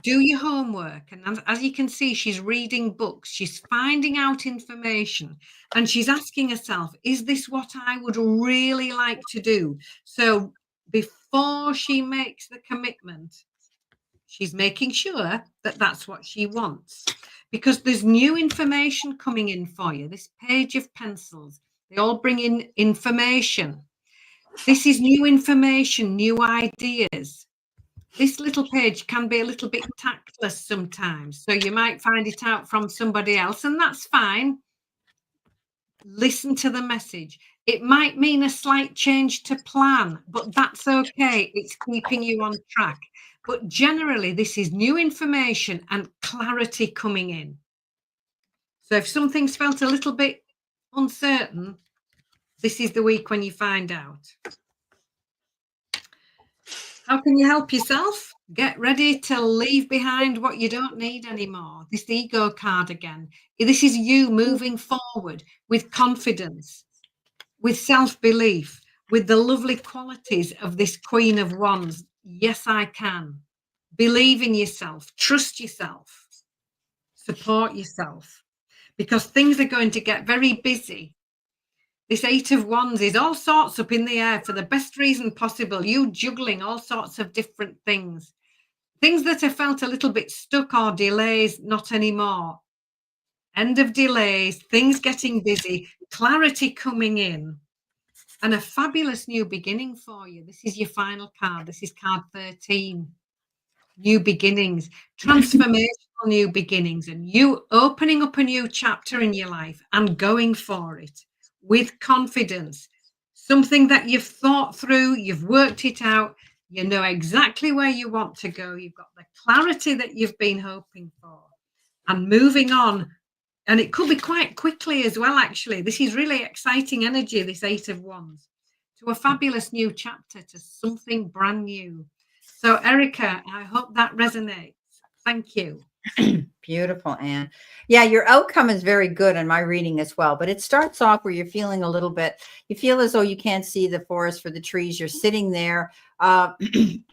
Do your homework. And as you can see, she's reading books. She's finding out information. And she's asking herself, is this what I would really like to do? So before she makes the commitment, she's making sure that that's what she wants. Because there's new information coming in for you. This Page of Pencils, they all bring in information. This is new information, new ideas. This little page can be a little bit tactless sometimes. So you might find it out from somebody else, and that's fine. Listen to the message. It might mean a slight change to plan, but that's okay. It's keeping you on track. But generally, this is new information and clarity coming in. So if something's felt a little bit uncertain, this is the week when you find out. How can you help yourself? Get ready to leave behind what you don't need anymore. This ego card again. This is you moving forward with confidence, with self-belief, with the lovely qualities of this Queen of Wands. Yes, I can. Believe in yourself. Trust yourself. Support yourself. Because things are going to get very busy. This 8 of Wands is all sorts up in the air for the best reason possible. You juggling all sorts of different things. Things that have felt a little bit stuck or delays, not anymore. End of delays, things getting busy, clarity coming in, and a fabulous new beginning for you. This is your final card. This is card 13. New beginnings, transformational new beginnings, and you opening up a new chapter in your life and going for it. With confidence, something that you've thought through, you've worked it out, you know exactly where you want to go, you've got the clarity that you've been hoping for, and moving on. And it could be quite quickly as well, actually. This is really exciting energy, this 8 of Wands, to a fabulous new chapter, to something brand new. So, Erica, I hope that resonates. Thank you. Beautiful, Anne. Yeah, your outcome is very good in my reading as well, but it starts off where you're feeling a little bit, you feel as though you can't see the forest for the trees. You're sitting there,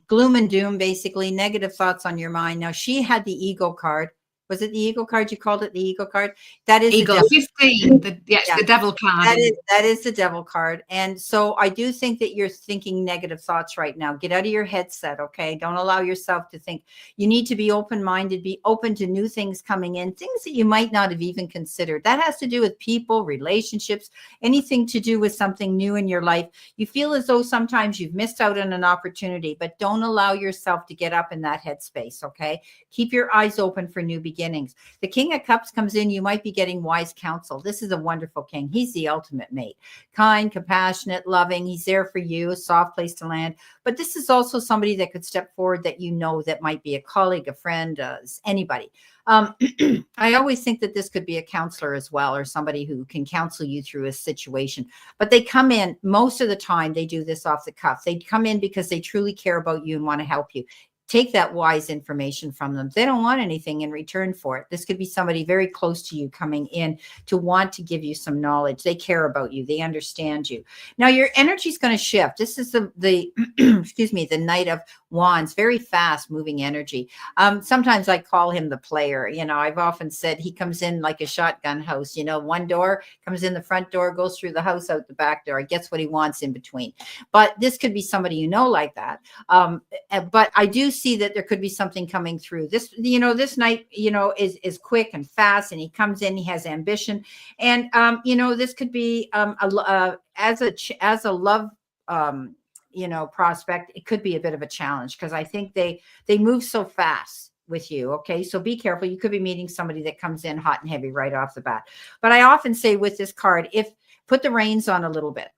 gloom and doom, basically, negative thoughts on your mind. Now, she had the ego card. Was it the ego card? You called it the ego card? That is ego 15. The devil card. That is the devil card. And so I do think that you're thinking negative thoughts right now. Get out of your headset, okay? Don't allow yourself to think. You need to be open-minded, be open to new things coming in, things that you might not have even considered. That has to do with people, relationships, anything to do with something new in your life. You feel as though sometimes you've missed out on an opportunity, but don't allow yourself to get up in that headspace, okay? Keep your eyes open for new beginnings. The King of Cups comes in. You might be getting wise counsel. This is a wonderful king. He's the ultimate mate. Kind, compassionate, loving. He's there for you, a soft place to land. But this is also somebody that could step forward that you know that might be a colleague, a friend, anybody. I always think that this could be a counselor as well, or somebody who can counsel you through a situation. But they come in, most of the time, they do this off the cuff. They come in because they truly care about you and want to help you. take that wise information from them. They don't want anything in return for it. This could be somebody very close to you coming in to want to give you some knowledge. They care about you. They understand you. Now your energy is going to shift. This is the excuse me, the Knight of Wands, very fast moving energy. Sometimes I call him the player. You know, I've often said he comes in like a shotgun house. You know, one door comes in the front door, goes through the house, out the back door, gets what he wants in between. But this could be somebody you know like that. But I do see that there could be something coming through. This, you know, this Knight, you know, is quick and fast, and he comes in, he has ambition. And, you know, this could be as a love, you know, prospect, it could be a bit of a challenge because I think they move so fast with you. Okay. So be careful. You could be meeting somebody that comes in hot and heavy right off the bat. But I often say with this card, put the reins on a little bit.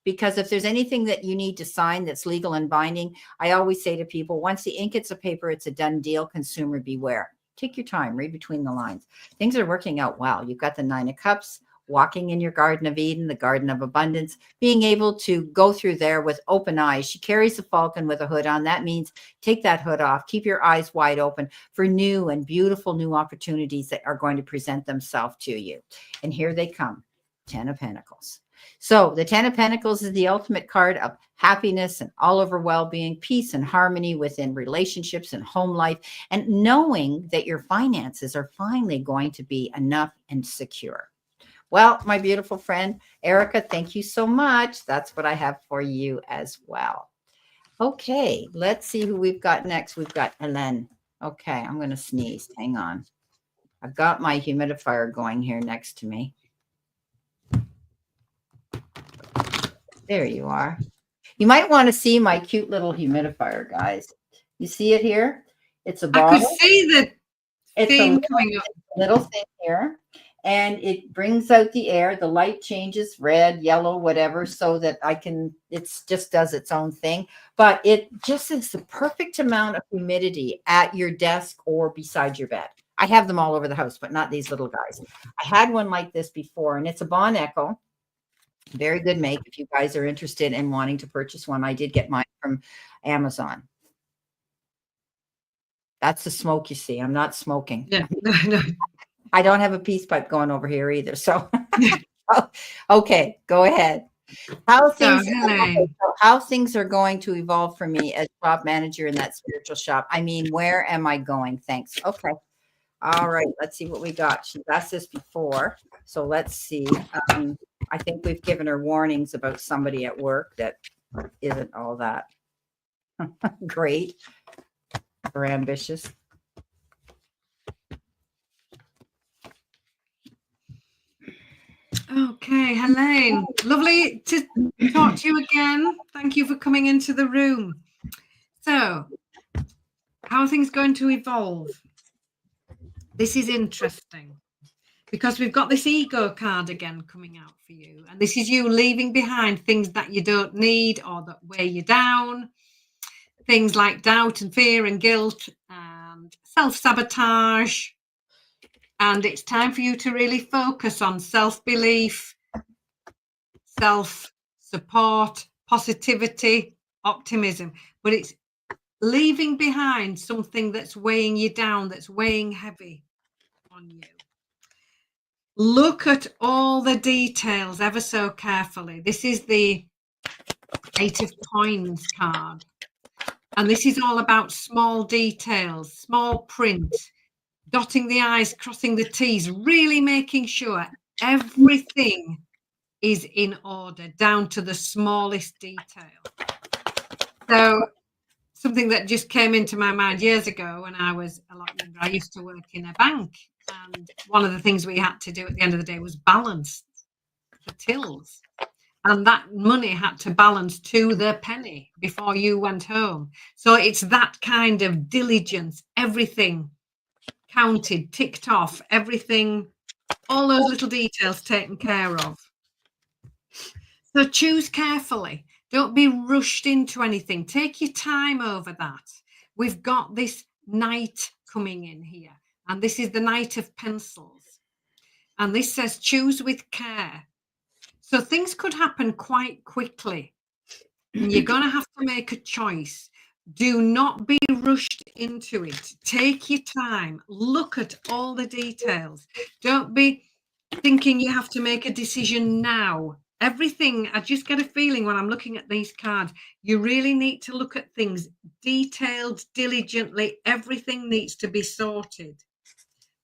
Because if there's anything that you need to sign that's legal and binding, I always say to people, once the ink hits a paper, it's a done deal. Consumer beware. Take your time, read between the lines. Things are working out well. You've got the 9 of Cups, walking in your Garden of Eden, the Garden of Abundance, being able to go through there with open eyes. She carries a falcon with a hood on. That means take that hood off. Keep your eyes wide open for new and beautiful new opportunities that are going to present themselves to you. And here they come, 10 of Pentacles. So the 10 of Pentacles is the ultimate card of happiness and all over well-being, peace and harmony within relationships and home life, and knowing that your finances are finally going to be enough and secure. Well, my beautiful friend, Erica, thank you so much. That's what I have for you as well. Okay, let's see who we've got next. We've got Hélène. Okay, I'm going to sneeze. Hang on. I've got my humidifier going here next to me. There you are. You might want to see my cute little humidifier, guys. You see it here? It's a bottle. I could see the thing coming up. Little thing here. And it brings out the air. The light changes red, yellow, whatever, so that it just does its own thing. But it just is the perfect amount of humidity at your desk or beside your bed. I have them all over the house, but not these little guys. I had one like this before, and it's a Bon Echo. Very good make if you guys are interested in wanting to purchase one. I did get mine from Amazon. That's the smoke you see. I'm not smoking. Yeah, no. I don't have a peace pipe going over here either. So, okay, go ahead. How things are going to evolve for me as shop manager in that spiritual shop. I mean, where am I going? Thanks. Okay. All right. Let's see what we got. She's asked this before. So let's see. I think we've given her warnings about somebody at work that isn't all that great or ambitious. Okay, Hélène, lovely to talk to you again. Thank you for coming into the room. So, how are things going to evolve? This is interesting because we've got this ego card again coming out for you. And this is you leaving behind things that you don't need or that weigh you down. Things like doubt and fear and guilt and self-sabotage. And it's time for you to really focus on self-belief, self-support, positivity, optimism. But it's leaving behind something that's weighing you down, that's weighing heavy on you. Look at all the details ever so carefully. This is the 8 of Coins card. And this is all about small details, small print, dotting the I's, crossing the T's, really making sure everything is in order down to the smallest detail. So something that just came into my mind years ago when I was a lot younger, I used to work in a bank. And one of the things we had to do at the end of the day was balance the tills. And that money had to balance to the penny before you went home. So it's that kind of diligence, everything counted, ticked off, everything, all those little details taken care of. So choose carefully. Don't be rushed into anything. Take your time over that. We've got this Knight coming in here, and this is the Knight of Pencils. And this says choose with care. So things could happen quite quickly. And you're going to have to make a choice. Do not be rushed into it. Take your time. Look at all the details. Don't be thinking you have to make a decision now. Everything, I just get a feeling when I'm looking at these cards, you really need to look at things detailed, diligently. Everything needs to be sorted.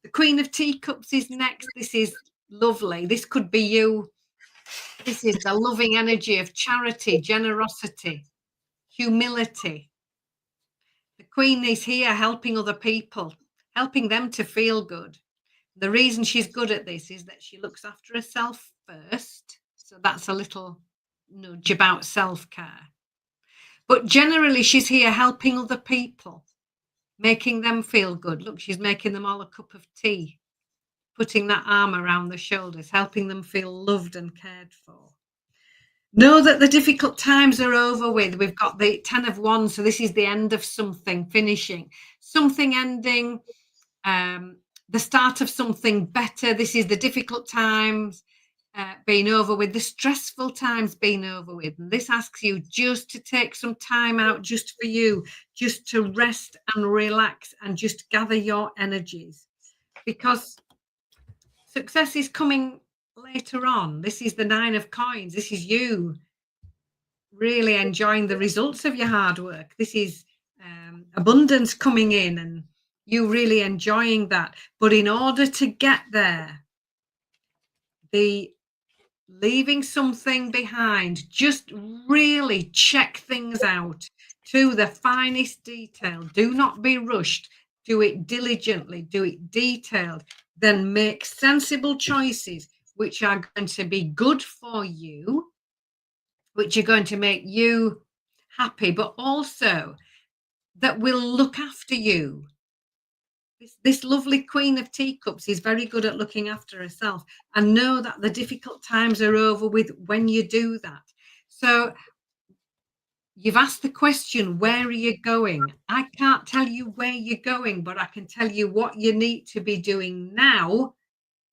The Queen of Teacups is next. This is lovely. This could be you. This is the loving energy of charity, generosity, humility. The Queen is here helping other people, helping them to feel good. The reason she's good at this is that she looks after herself first. So that's a little nudge about self-care. But generally, she's here helping other people, making them feel good. Look, she's making them all a cup of tea, putting that arm around the shoulders, helping them feel loved and cared for. Know that the difficult times are over with. We've got the 10 of Wands. So this is the end of something, finishing, something ending, the start of something better. This is the difficult times being over with, the stressful times being over with. And this asks you just to take some time out just for you, just to rest and relax and just gather your energies, because success is coming later on. This is the 9 of Coins. This is you really enjoying the results of your hard work. This is abundance coming in and you really enjoying that. But in order to get there, the leaving something behind, just really check things out to the finest detail. Do not be rushed. Do it diligently, do it detailed, then make sensible choices which are going to be good for you, which are going to make you happy, but also that will look after you. This lovely Queen of Teacups is very good at looking after herself, and know that the difficult times are over with when you do that. So you've asked the question, where are you going? I can't tell you where you're going, but I can tell you what you need to be doing now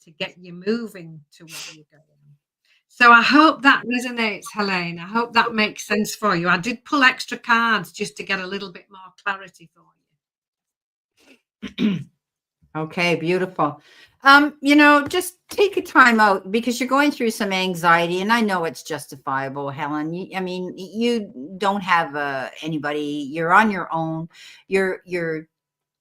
to get you moving to where you're going. So I hope that resonates, Helene. I hope that makes sense for you. I did pull extra cards just to get a little bit more clarity for you. Okay, beautiful. Just take a time out because you're going through some anxiety, and I know it's justifiable, Helen. You don't have anybody. You're on your own. You're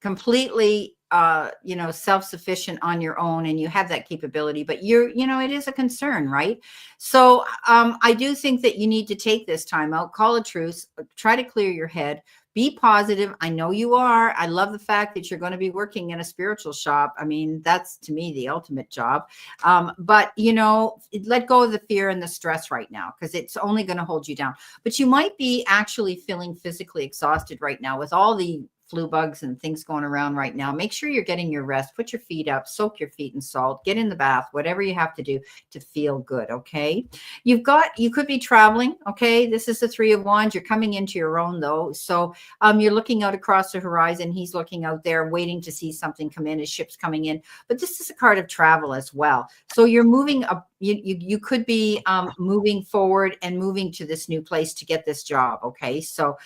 completely self-sufficient on your own, and you have that capability, but it is a concern, right? So I do think that you need to take this time out, call a truce, try to clear your head, be positive. I know you are. I love the fact that you're going to be working in a spiritual shop. I mean, that's to me the ultimate job. But let go of the fear and the stress right now, because it's only going to hold you down. But you might be actually feeling physically exhausted right now with all the flu bugs and things going around right now. Make sure you're getting your rest. Put your feet up, soak your feet in salt, get in the bath, whatever you have to do to feel good. Okay. You could be traveling. Okay. This is the 3 of Wands. You're coming into your own though. So you're looking out across the horizon. He's looking out there waiting to see something come in. His ship's coming in, but this is a card of travel as well. So you're moving up. You could be moving forward and moving to this new place to get this job. Okay. So,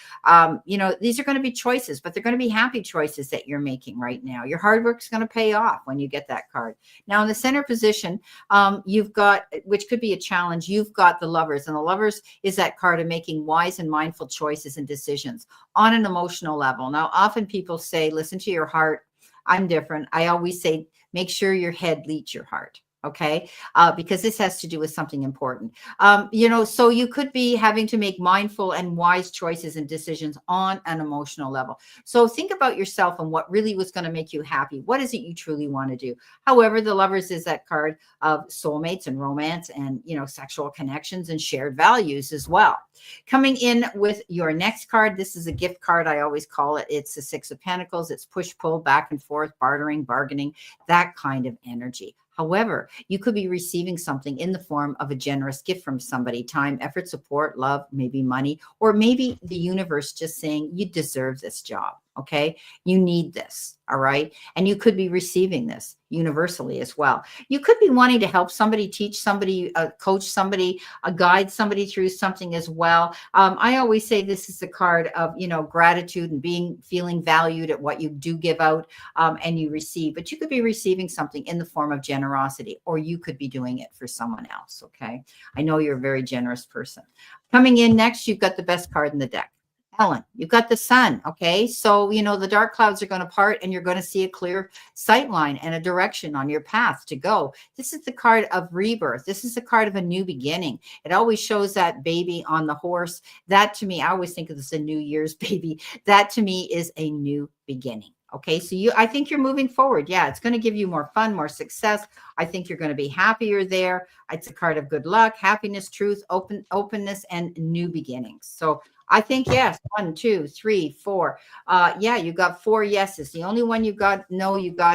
these are going to be choices, but they're going to be happy choices that you're making right now. Your hard work is going to pay off when you get that card. Now in the center position, you've got, which could be a challenge, you've got the Lovers, and the Lovers is that card of making wise and mindful choices and decisions on an emotional level. Now, often people say, listen to your heart. I'm different. I always say, make sure your head leads your heart. Okay. Because this has to do with something important. So you could be having to make mindful and wise choices and decisions on an emotional level. So think about yourself and what really was going to make you happy. What is it you truly want to do? However, the Lovers is that card of soulmates and romance and, sexual connections and shared values as well. Coming in with your next card, this is a gift card. I always call it. It's the 6 of Pentacles. It's push, pull, back and forth, bartering, bargaining, that kind of energy. However, you could be receiving something in the form of a generous gift from somebody, time, effort, support, love, maybe money, or maybe the universe just saying you deserve this job. Okay. You need this. All right. And you could be receiving this universally as well. You could be wanting to help somebody, teach somebody, coach somebody, guide somebody through something as well. I always say this is a card of, gratitude and feeling valued at what you do give out, and you receive, but you could be receiving something in the form of generosity, or you could be doing it for someone else. Okay. I know you're a very generous person. Coming in next, you've got the best card in the deck. Helen, you've got the sun. Okay. So, the dark clouds are going to part and you're going to see a clear sight line and a direction on your path to go. This is the card of rebirth. This is the card of a new beginning. It always shows that baby on the horse. That to me, I always think of this a New Year's baby. That to me is a new beginning. Okay. So I think you're moving forward. Yeah. It's going to give you more fun, more success. I think you're going to be happier there. It's a card of good luck, happiness, truth, openness, and new beginnings. So I think yes. 1, 2, 3, 4. Yeah, you got 4 yeses. The only one you got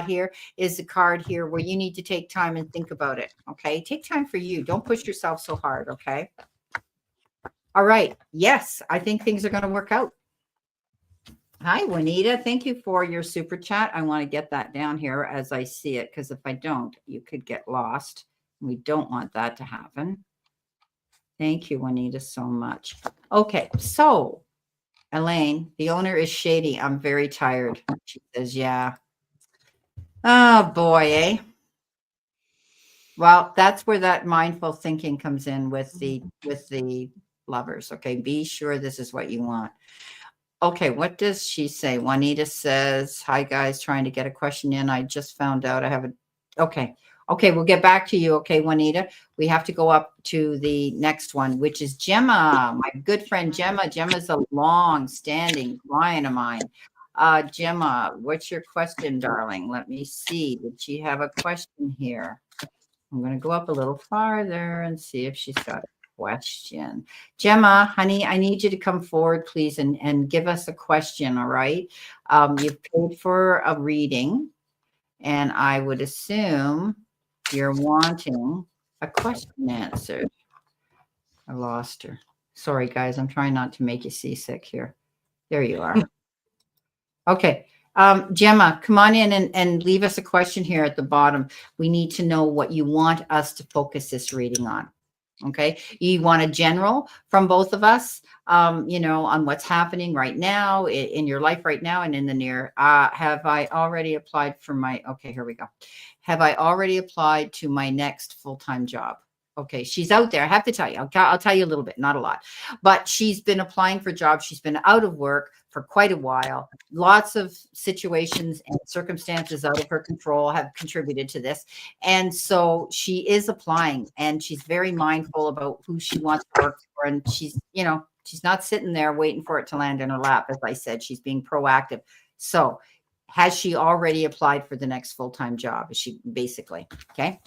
here is the card here where you need to take time and think about it. Okay, take time for you. Don't push yourself so hard. Okay. All right. Yes, I think things are going to work out. Hi, Juanita. Thank you for your super chat. I want to get that down here as I see it, because if I don't, you could get lost. We don't want that to happen. Thank you, Juanita, so much. Okay, so Elaine, the owner is shady. I'm very tired. She says, yeah. Oh boy, eh? Well, that's where that mindful thinking comes in with the lovers. Okay, be sure this is what you want. Okay, what does she say? Juanita says, hi guys, trying to get a question in. I just found out I have a Okay, we'll get back to you. Okay, Juanita, we have to go up to the next one, which is Gemma, my good friend Gemma. Gemma's a long-standing client of mine. Gemma, what's your question, darling? Let me see. Did she have a question here? I'm going to go up a little farther and see if she's got a question. Gemma, honey, I need you to come forward, please, and give us a question, all right? You've paid for a reading, and I would assume you're wanting a question answered. I lost her. Sorry, guys. I'm trying not to make you seasick here. There you are. Okay. Gemma, come on in and leave us a question here at the bottom. We need to know what you want us to focus this reading on. Okay. You want a general from both of us, on what's happening right now in your life right now and in the near. Have I already applied for okay, here we go. Have I already applied to my next full-time job? Okay, she's out there. I have to tell you, I'll tell you a little bit, not a lot, but she's been applying for jobs. She's been out of work for quite a while. Lots of situations and circumstances out of her control have contributed to this. And so she is applying, and she's very mindful about who she wants to work for. And she's not sitting there waiting for it to land in her lap. As I said, she's being proactive. So has she already applied for the next full-time job? Is she basically, okay?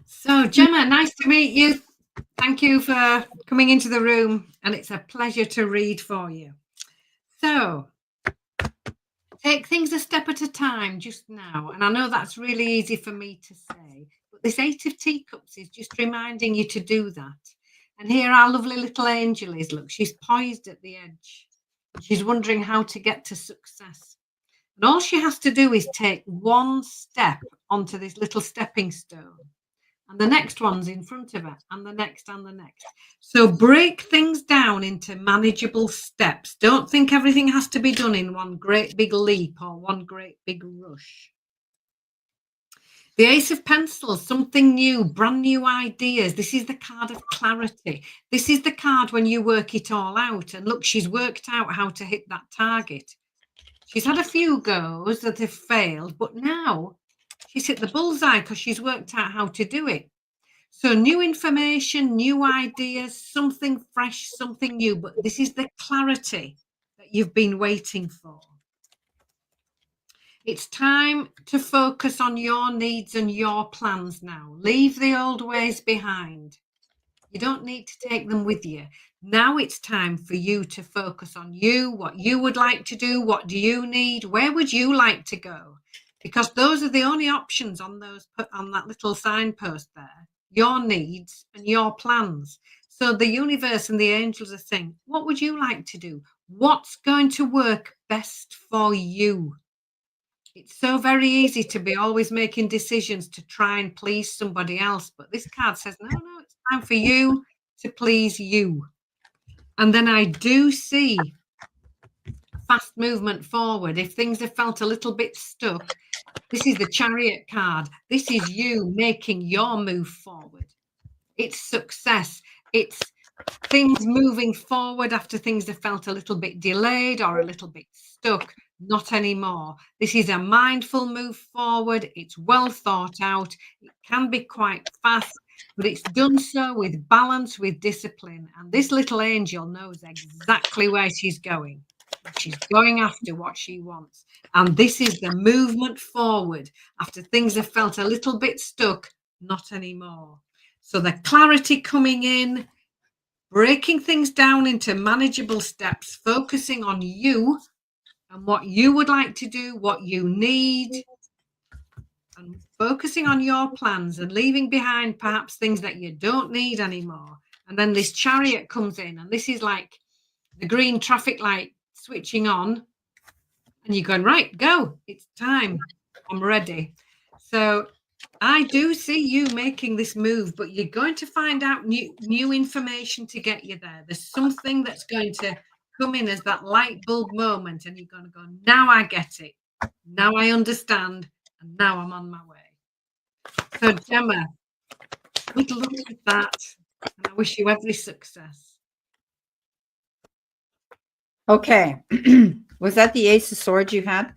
So, Gemma, nice to meet you. Thank you for coming into the room, and it's a pleasure to read for you. So, take things a step at a time just now. And I know that's really easy for me to say, but this 8 of Teacups is just reminding you to do that. And here our lovely little angel is. Look, she's poised at the edge. She's wondering how to get to success. And all she has to do is take one step onto this little stepping stone. And the next one's in front of her, and the next, and the next. So break things down into manageable steps. Don't think everything has to be done in one great big leap or one great big rush. The Ace of Pentacles, something new, brand new ideas. This is the card of clarity. This is the card when you work it all out. And look, she's worked out how to hit that target. She's had a few goes that have failed, but now she's hit the bullseye because she's worked out how to do it. So new information, new ideas, something fresh, something new. But this is the clarity that you've been waiting for. It's time to focus on your needs and your plans now. Leave the old ways behind. You don't need to take them with you. Now it's time for you to focus on you, what you would like to do, what do you need, where would you like to go? Because those are the only options on that little signpost there. your needs and your plans. So the universe and the angels are saying, what would you like to do? What's going to work best for you? It's so very easy to be always making decisions to try and please somebody else. But this card says, no, it's time for you to please you. And then I do see fast movement forward. If things have felt a little bit stuck, this is the Chariot card. This is you making your move forward. It's success. It's things moving forward after things have felt a little bit delayed or a little bit stuck. Not anymore. This is a mindful move forward. It's well thought out. It can be quite fast, but it's done so with balance, with discipline. And this little angel knows exactly where she's going. She's going after what she wants. And this is the movement forward after things have felt a little bit stuck. Not anymore. So the clarity coming in, breaking things down into manageable steps, focusing on you and what you would like to do, what you need, and focusing on your plans and leaving behind perhaps things that you don't need anymore. And then this Chariot comes in, and this is like the green traffic light switching on, and you're going, right, go, it's time, I'm ready. So I do see you making this move, but you're going to find out new information to get you there. There's something that's going to come in as that light bulb moment, and you're going to go, now I get it. Now I understand, and now I'm on my way. So Gemma, good luck with that, and I wish you every success. Okay. Was that the Ace of Swords you had?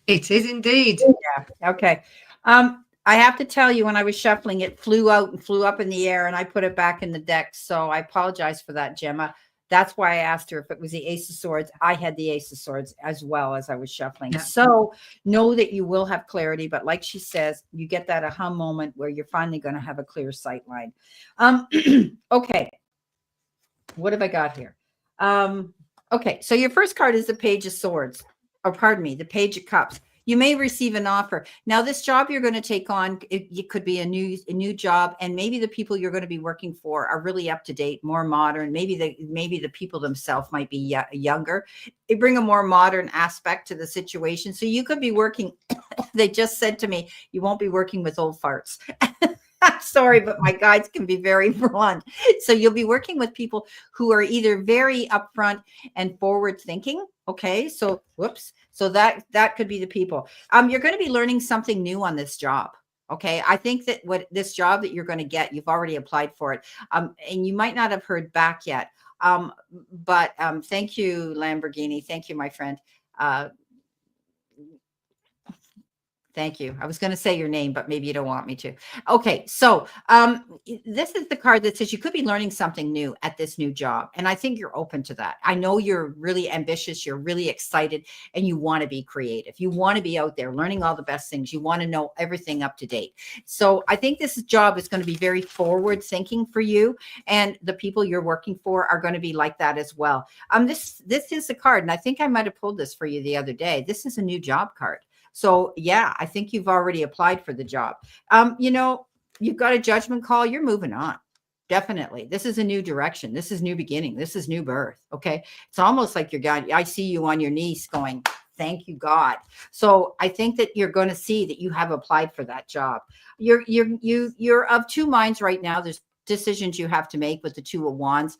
It is indeed. Yeah. Okay. I have to tell you, when I was shuffling, it flew out and flew up in the air, and I put it back in the deck. So I apologize for that, Gemma. That's why I asked her if it was the Ace of Swords. I had the Ace of Swords as well as I was shuffling. Yeah. So know that you will have clarity. But like she says, you get that aha moment where you're finally going to have a clear sight line. Okay. What have I got here? Okay. So your first card is the Page of Swords. Or pardon me, the Page of Cups. You may receive an offer. Now, this job you're going to take on, it could be a new job, and maybe the people you're going to be working for are really up to date, more modern. Maybe the people themselves might be younger. They bring a more modern aspect to the situation. So you could be working. They just said to me, you won't be working with old farts. I'm sorry, but my guides can be very blunt. So you'll be working with people who are either very upfront and forward thinking. Okay. So whoops. So that could be the people. You're going to be learning something new on this job. Okay. I think that this job that you're going to get, you've already applied for it. And you might not have heard back yet. But thank you, Lamborghini. Thank you, my friend. Thank you. I was going to say your name, but maybe you don't want me to. Okay. So this is the card that says you could be learning something new at this new job. And I think you're open to that. I know you're really ambitious. You're really excited, and you want to be creative. You want to be out there learning all the best things. You want to know everything up to date. So I think this job is going to be very forward thinking for you, and the people you're working for are going to be like that as well. This is the card, and I think I might have pulled this for you the other day. This is a new job card. So yeah, I think you've already applied for the job. You've got a judgment call. You're moving on. Definitely. This is a new direction. This is new beginning. This is new birth. Okay. It's almost like I see you on your knees going, thank you, God. So I think that you're going to see that you have applied for that job. You're of two minds right now. There's decisions you have to make with the Two of Wands.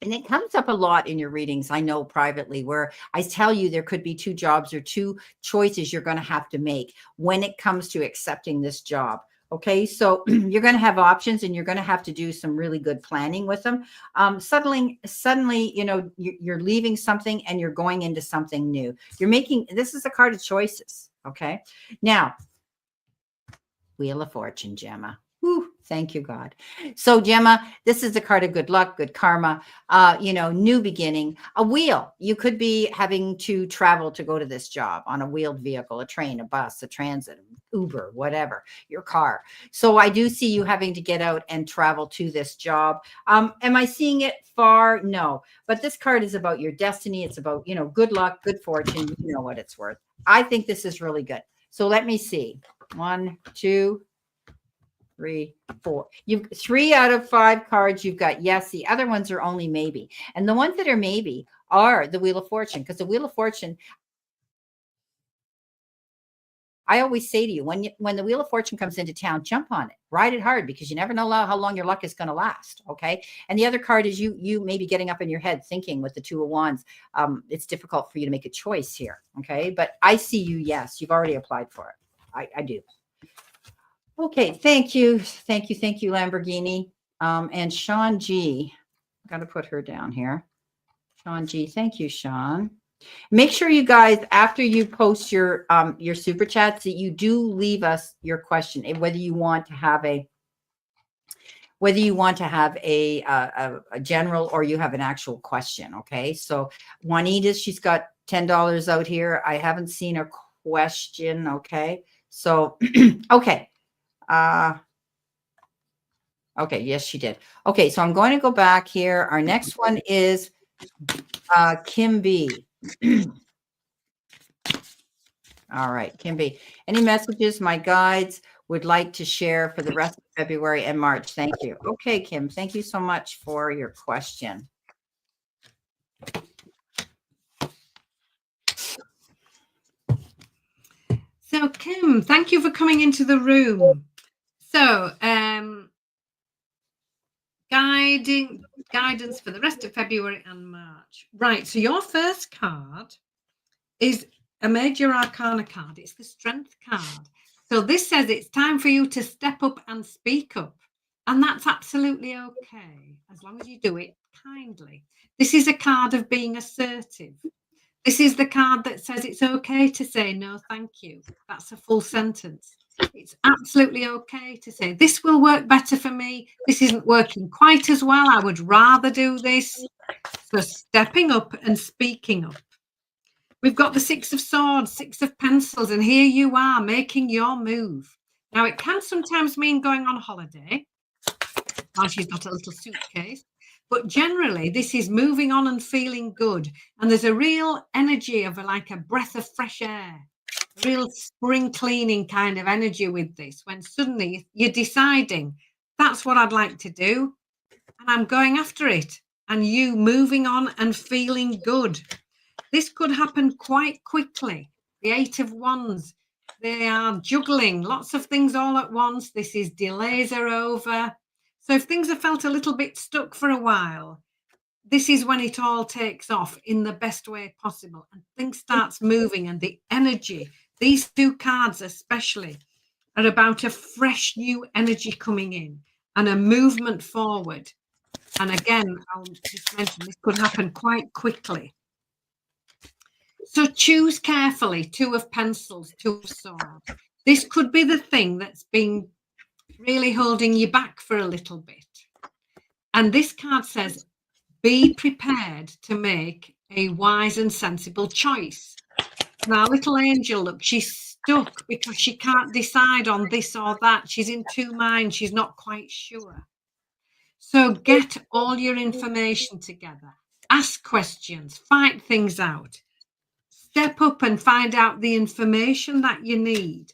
And it comes up a lot in your readings, I know privately, where I tell you there could be two jobs or two choices you're going to have to make when it comes to accepting this job. Okay, so you're going to have options, and you're going to have to do some really good planning with them. Suddenly, you're leaving something and you're going into something new. This is a card of choices. Okay, now, Wheel of Fortune, Gemma. Whew, thank you, God. So, Gemma, this is a card of good luck, good karma, new beginning, a wheel. You could be having to travel to go to this job on a wheeled vehicle, a train, a bus, a transit, Uber, whatever, your car. So I do see you having to get out and travel to this job. Am I seeing it far? No, but this card is about your destiny. It's about, good luck, good fortune. You know what it's worth. I think this is really good. So let me see. 1, 2, 3, 4. You've 3 out of 5 cards. You've got yes. The other ones are only maybe. And the ones that are maybe are the Wheel of Fortune, because the Wheel of Fortune, I always say to you, when the Wheel of Fortune comes into town, jump on it, ride it hard, because you never know how long your luck is going to last. Okay. And the other card is you maybe getting up in your head thinking with the 2 of Wands. It's difficult for you to make a choice here. Okay. But I see you. Yes. You've already applied for it. I do. Okay. Thank you. Thank you. Thank you, Lamborghini. And Sean G. Got to put her down here. Sean G. Thank you, Sean. Make sure you guys, after you post your super chats, that you do leave us your question, and whether you want to have a general or you have an actual question. Okay. So Juanita, she's got $10 out here. I haven't seen a question. Okay. So, okay. Okay. Yes, she did. Okay. So I'm going to go back here. Our next one is Kim B. All right, Kim B. Any messages my guides would like to share for the rest of February and March? Thank you. Okay, Kim, thank you so much for your question. So, Kim, thank you for coming into the room. So, guidance for the rest of February and March. Right. So, your first card is a major arcana card. It's the strength card. So, this says it's time for you to step up and speak up. And that's absolutely okay, as long as you do it kindly. This is a card of being assertive. This is the card that says it's okay to say no, thank you. That's a full sentence. It's absolutely okay to say this will work better for me. This isn't working quite as well. I would rather do this. So stepping up and speaking up. We've got the 6 of Swords, 6 of Pencils, and here you are making your move. Now, it can sometimes mean going on holiday while she's got a little suitcase. But generally, this is moving on and feeling good. And there's a real energy of like a breath of fresh air, real spring cleaning kind of energy with this, when suddenly you're deciding, that's what I'd like to do. And I'm going after it. And you moving on and feeling good. This could happen quite quickly. The 8 of Wands, they are juggling lots of things all at once. This is delays are over. So if things have felt a little bit stuck for a while, this is when it all takes off in the best way possible and things starts moving, and the energy, these 2 cards especially, are about a fresh new energy coming in and a movement forward. And again, I'll just mention this could happen quite quickly. So choose carefully. 2 of Pencils, 2 of Swords. This could be the thing that's been really holding you back for a little bit. And this card says, be prepared to make a wise and sensible choice. Now, little angel, look, she's stuck because she can't decide on this or that. She's in 2 minds. She's not quite sure. So get all your information together. Ask questions. Fight things out. Step up and find out the information that you need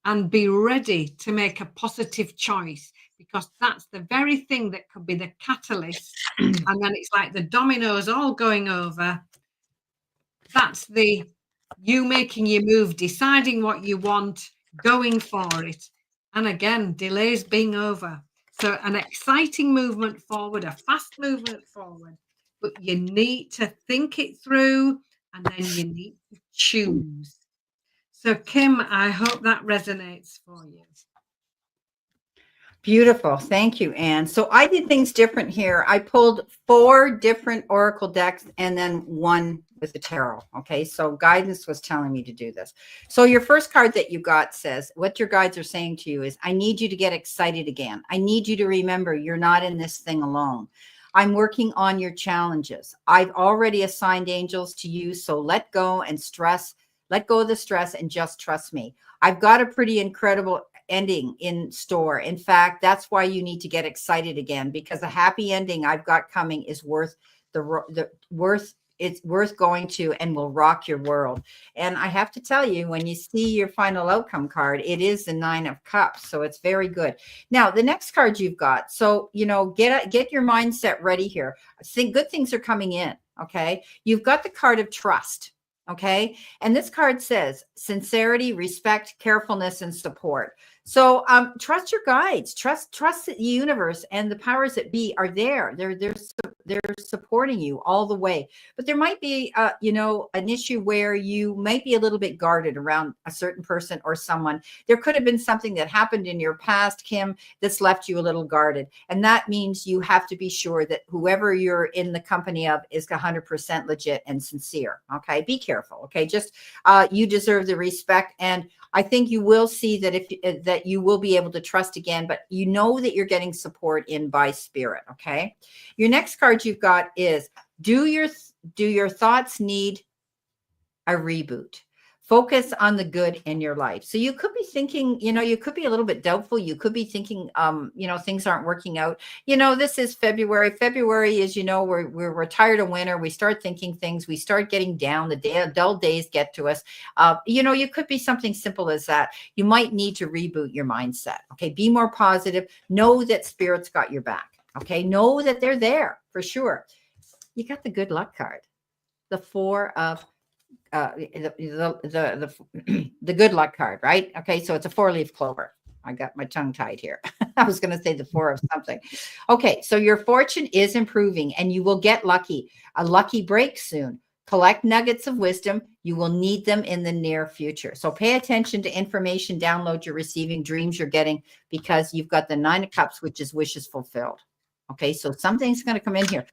and be ready to make a positive choice, because that's the very thing that could be the catalyst. And then it's like the dominoes all going over. That's the you making your move, deciding what you want, going for it. And again, delays being over. So an exciting movement forward, a fast movement forward, but you need to think it through and then you need to choose. So Kim, I hope that resonates for you. Beautiful. Thank you, Anne. So I did things different here. I pulled 4 different oracle decks and then 1 with the tarot. Okay. So guidance was telling me to do this. So your first card that you got says, what your guides are saying to you is, I need you to get excited again. I need you to remember you're not in this thing alone. I'm working on your challenges. I've already assigned angels to you. So let go and stress, let go of the stress and just trust me. I've got a pretty incredible ending in store. In fact, that's why you need to get excited again, because the happy ending I've got coming is worth it's worth going to and will rock your world. And I have to tell you, when you see your final outcome card, it is the 9 of Cups. So it's very good. Now, the next card you've got. So, get your mindset ready here. I think good things are coming in. Okay. You've got the card of trust. Okay. And this card says sincerity, respect, carefulness, and support. So trust your guides, trust the universe, and the powers that be are there. They're supporting you all the way. But there might be an issue where you might be a little bit guarded around a certain person or someone. There could have been something that happened in your past, Kim, that's left you a little guarded. And that means you have to be sure that whoever you're in the company of is 100% legit and sincere. Okay, be careful. Okay, just you deserve the respect, and I think you will see that that you will be able to trust again, but you know that you're getting support in by spirit. Okay. Your next card you've got is do your thoughts need a reboot? Focus on the good in your life. So you could be thinking, you could be a little bit doubtful. You could be thinking, things aren't working out. This is February. February is, we're tired of winter. We start thinking things. We start getting down. The dull days get to us. You could be something simple as that. You might need to reboot your mindset. Okay. Be more positive. Know that spirit's got your back. Okay. Know that they're there for sure. You got the good luck card. The 4 of the good luck card, right? Okay, so it's a 4-leaf clover. I got my tongue tied here. I was going to say the 4 of something. Okay, so your fortune is improving and you will get lucky. A lucky break soon. Collect nuggets of wisdom. You will need them in the near future. So pay attention to information, download you're receiving, dreams you're getting, because you've got the 9 of Cups, which is wishes fulfilled. Okay, so something's going to come in here.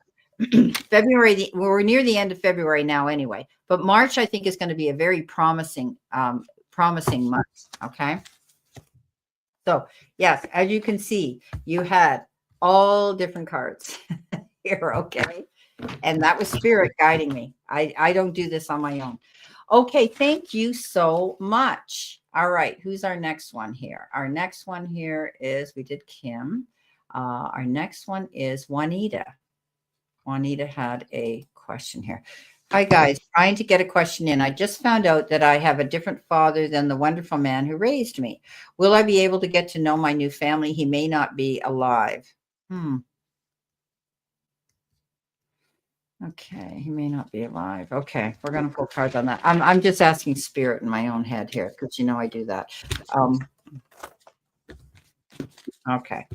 February, we're near the end of February now anyway, but March I think is going to be a very promising month. Okay. So yes, as you can see, you had all different cards here. Okay. And that was spirit guiding me. I don't do this on my own. Okay. Thank you so much. All right. Who's our next one here? Our next one here is, we did Kim. Our next one is Juanita. Juanita had a question here. Hi, guys. Trying to get a question in. I just found out that I have a different father than the wonderful man who raised me. Will I be able to get to know my new family? He may not be alive. Okay, he may not be alive. Okay, we're going to pull cards on that. I'm just asking spirit in my own head here because I do that. Okay.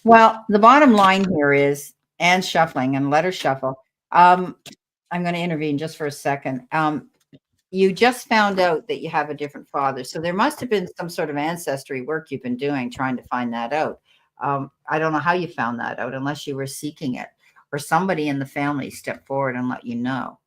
Well, the bottom line here is, and shuffling and let her shuffle. I'm going to intervene just for a second. You just found out that you have a different father. So there must have been some sort of ancestry work you've been doing, trying to find that out. I don't know how you found that out unless you were seeking it or somebody in the family stepped forward and let you know.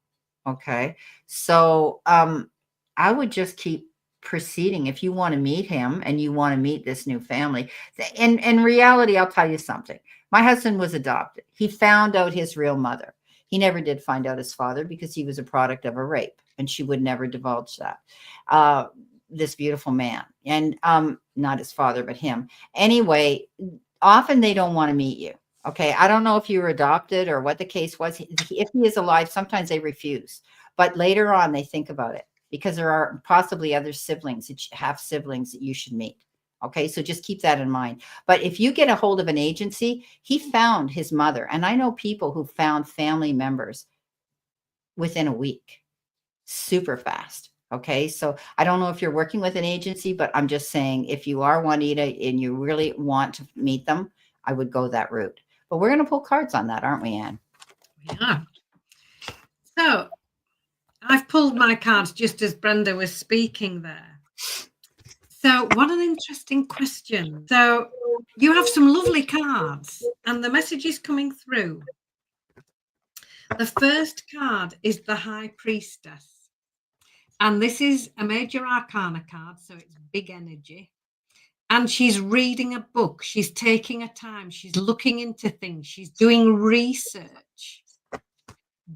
Okay. So I would just keep proceeding if you want to meet him and you want to meet this new family. In reality, I'll tell you something. My husband was adopted. He found out his real mother. He never did find out his father because he was a product of a rape, and she would never divulge that. This beautiful man, and not his father, but him. Anyway, often they don't want to meet you. Okay, I don't know if you were adopted or what the case was. If he is alive, sometimes they refuse, but later on they think about it, because there are possibly other siblings, half siblings that you should meet. Okay, so just keep that in mind. But if you get a hold of an agency, he found his mother. And I know people who found family members within a week, super fast. Okay, so I don't know if you're working with an agency, but I'm just saying, if you are Juanita and you really want to meet them, I would go that route. But we're going to pull cards on that, aren't we, Anne? Yeah. So I've pulled my cards just as Brenda was speaking there. So what an interesting question. So you have some lovely cards and the message is coming through. The first card is the High Priestess. And this is a major arcana card, so it's big energy. And she's reading a book. She's taking her time. She's looking into things. She's doing research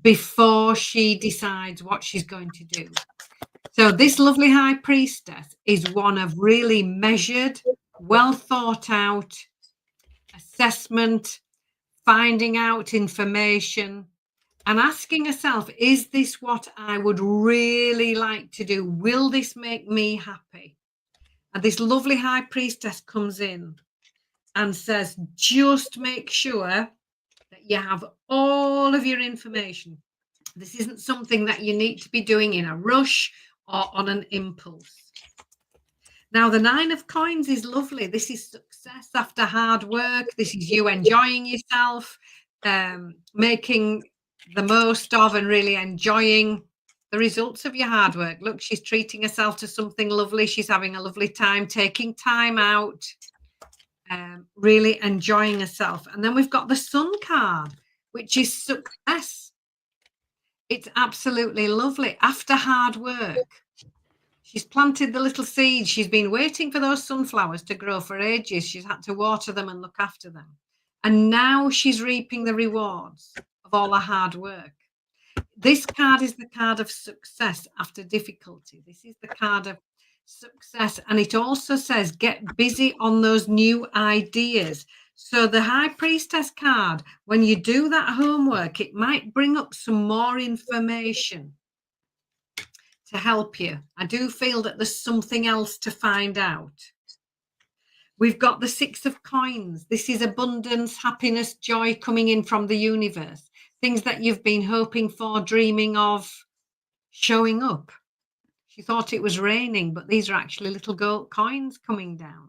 before she decides what she's going to do. So this lovely High Priestess is one of really measured, well thought out assessment, finding out information, and asking herself, is this what I would really like to do? Will this make me happy? And this lovely high priestess comes in and says, just make sure that you have all of your information. This isn't something that you need to be doing in a rush or on an impulse. Now, the 9 of coins is lovely. This is success after hard work. This is you enjoying yourself, making the most of and really enjoying the results of your hard work. Look, she's treating herself to something lovely. She's having a lovely time, taking time out, really enjoying herself. And then we've got the Sun card, which is success. It's absolutely lovely. After hard work, she's planted the little seeds. She's been waiting for those sunflowers to grow for ages. She's had to water them and look after them. And now she's reaping the rewards of all her hard work. This card is the card of success after difficulty. This is the card of success. And it also says, get busy on those new ideas. So the High Priestess card, when you do that homework, it might bring up some more information to help you. I do feel that there's something else to find out. We've got the 6 of coins. This is abundance, happiness, joy coming in from the universe. Things that you've been hoping for, dreaming of, showing up. She thought it was raining, but these are actually little gold coins coming down.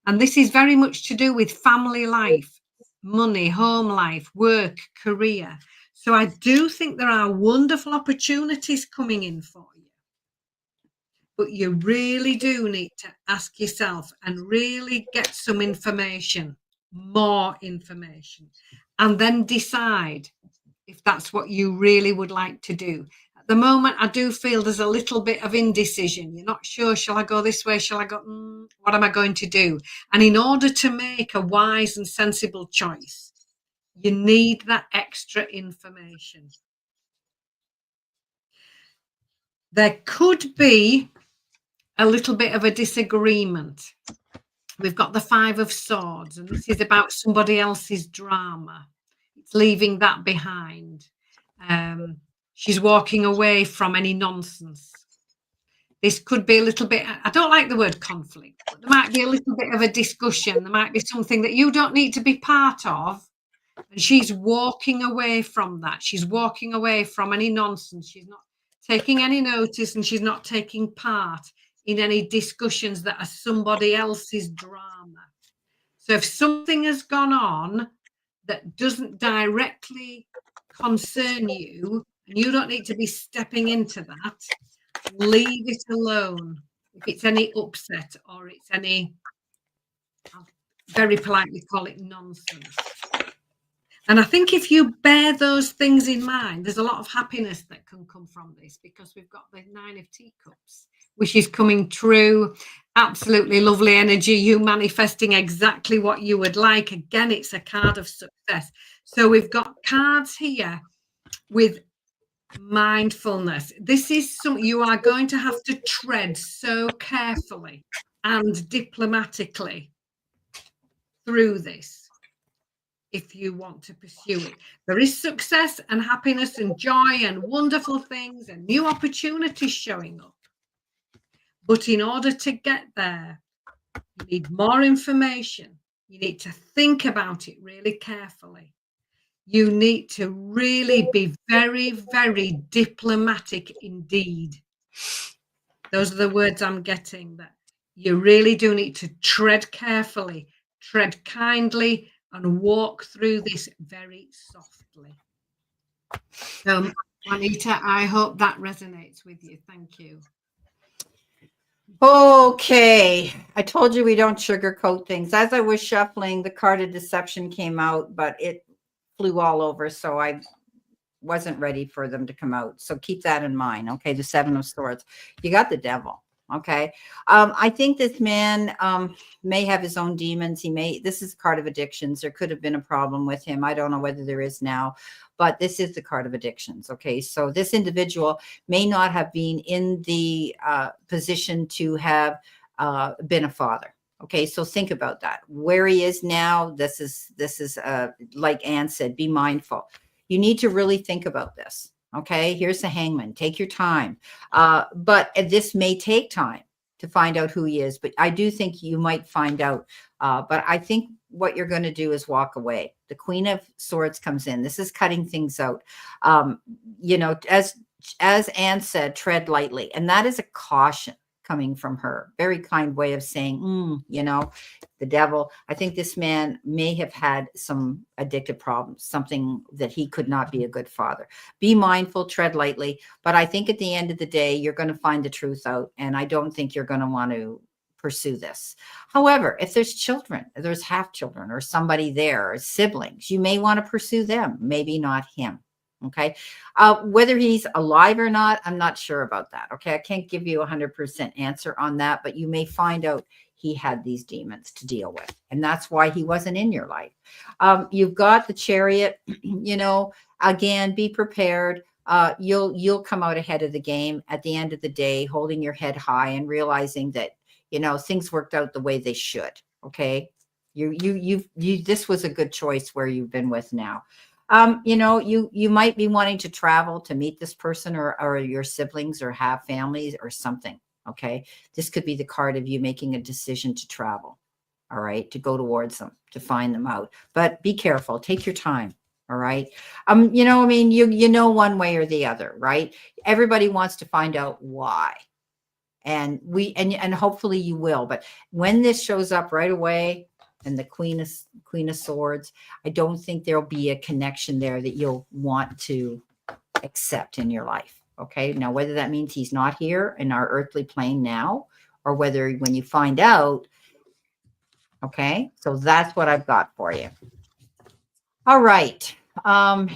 And this is very much to do with family life, money, home life, work, career. So I do think there are wonderful opportunities coming in for you. But you really do need to ask yourself and really get some information, more information, and then decide if that's what you really would like to do. At the moment, I do feel there's a little bit of indecision. You're not sure, shall I go this way? Shall I go, what am I going to do? And in order to make a wise and sensible choice, you need that extra information. There could be a little bit of a disagreement. We've got the 5 of Swords, and this is about somebody else's drama. It's leaving that behind. She's walking away from any nonsense. This could be a little bit, I don't like the word conflict, but there might be a little bit of a discussion. There might be something that you don't need to be part of. And she's walking away from that. She's walking away from any nonsense. She's not taking any notice, and she's not taking part in any discussions that are somebody else's drama. So if something has gone on that doesn't directly concern you, and you don't need to be stepping into that, leave it alone. If it's any upset or it's any, I'll very politely call it nonsense. And I think if you bear those things in mind, there's a lot of happiness that can come from this, because we've got the 9 of Teacups, which is coming true. Absolutely lovely energy. You manifesting exactly what you would like. Again, it's a card of success. So we've got cards here with mindfulness. This is something you are going to have to tread so carefully and diplomatically through this if you want to pursue it. There is success and happiness and joy and wonderful things and new opportunities showing up. But in order to get there, you need more information. You need to think about it really carefully. You need to really be very, very diplomatic indeed. Those are the words I'm getting, that you really do need to tread carefully, tread kindly, and walk through this very softly. So, Juanita, I hope that resonates with you. Thank you. Okay, I told you we don't sugarcoat things. As I was shuffling, the card of deception came out, but it flew all over, so I wasn't ready for them to come out. So keep that in mind. Okay, the 7 of Swords. You got the Devil. Okay, I think this man may have his own demons. This is a card of addictions. There could have been a problem with him. I don't know whether there is now, but this is the card of addictions. Okay, so this individual may not have been in the position to have been a father. Okay, so think about that. Where he is now, this is like Anne said, be mindful. You need to really think about this. Okay, here's the hangman. Take your time. But this may take time to find out who he is. But I do think you might find out. But I think what you're going to do is walk away. The Queen of Swords comes in. This is cutting things out. You know, as Anne said, tread lightly, and that is a caution coming from her. Very kind way of saying, you know, the devil. I think this man may have had some addictive problems, something that he could not be a good father. Be mindful, tread lightly. But I think at the end of the day, you're going to find the truth out. And I don't think you're going to want to pursue this. However, if there's children, if there's half children or somebody there, or siblings, you may want to pursue them, maybe not him. Okay. Whether he's alive or not, I'm not sure about that. Okay. I can't give you 100% answer on that, but you may find out he had these demons to deal with. And that's why he wasn't in your life. You've got the Chariot, you know, again, be prepared. You'll come out ahead of the game at the end of the day, holding your head high and realizing that, you know, things worked out the way they should. Okay. This was a good choice where you've been with now. You know, you might be wanting to travel to meet this person or your siblings or have families or something. Okay. This could be the card of you making a decision to travel. All right. To go towards them, to find them out, but be careful, take your time. All right. You know, I mean, you know, one way or the other, right? Everybody wants to find out why. And and hopefully you will, but when this shows up right away, and the Queen of Swords, I don't think there'll be a connection there that you'll want to accept in your life. Okay. Now, whether that means he's not here in our earthly plane now, or whether when you find out, okay. So that's what I've got for you. All right. All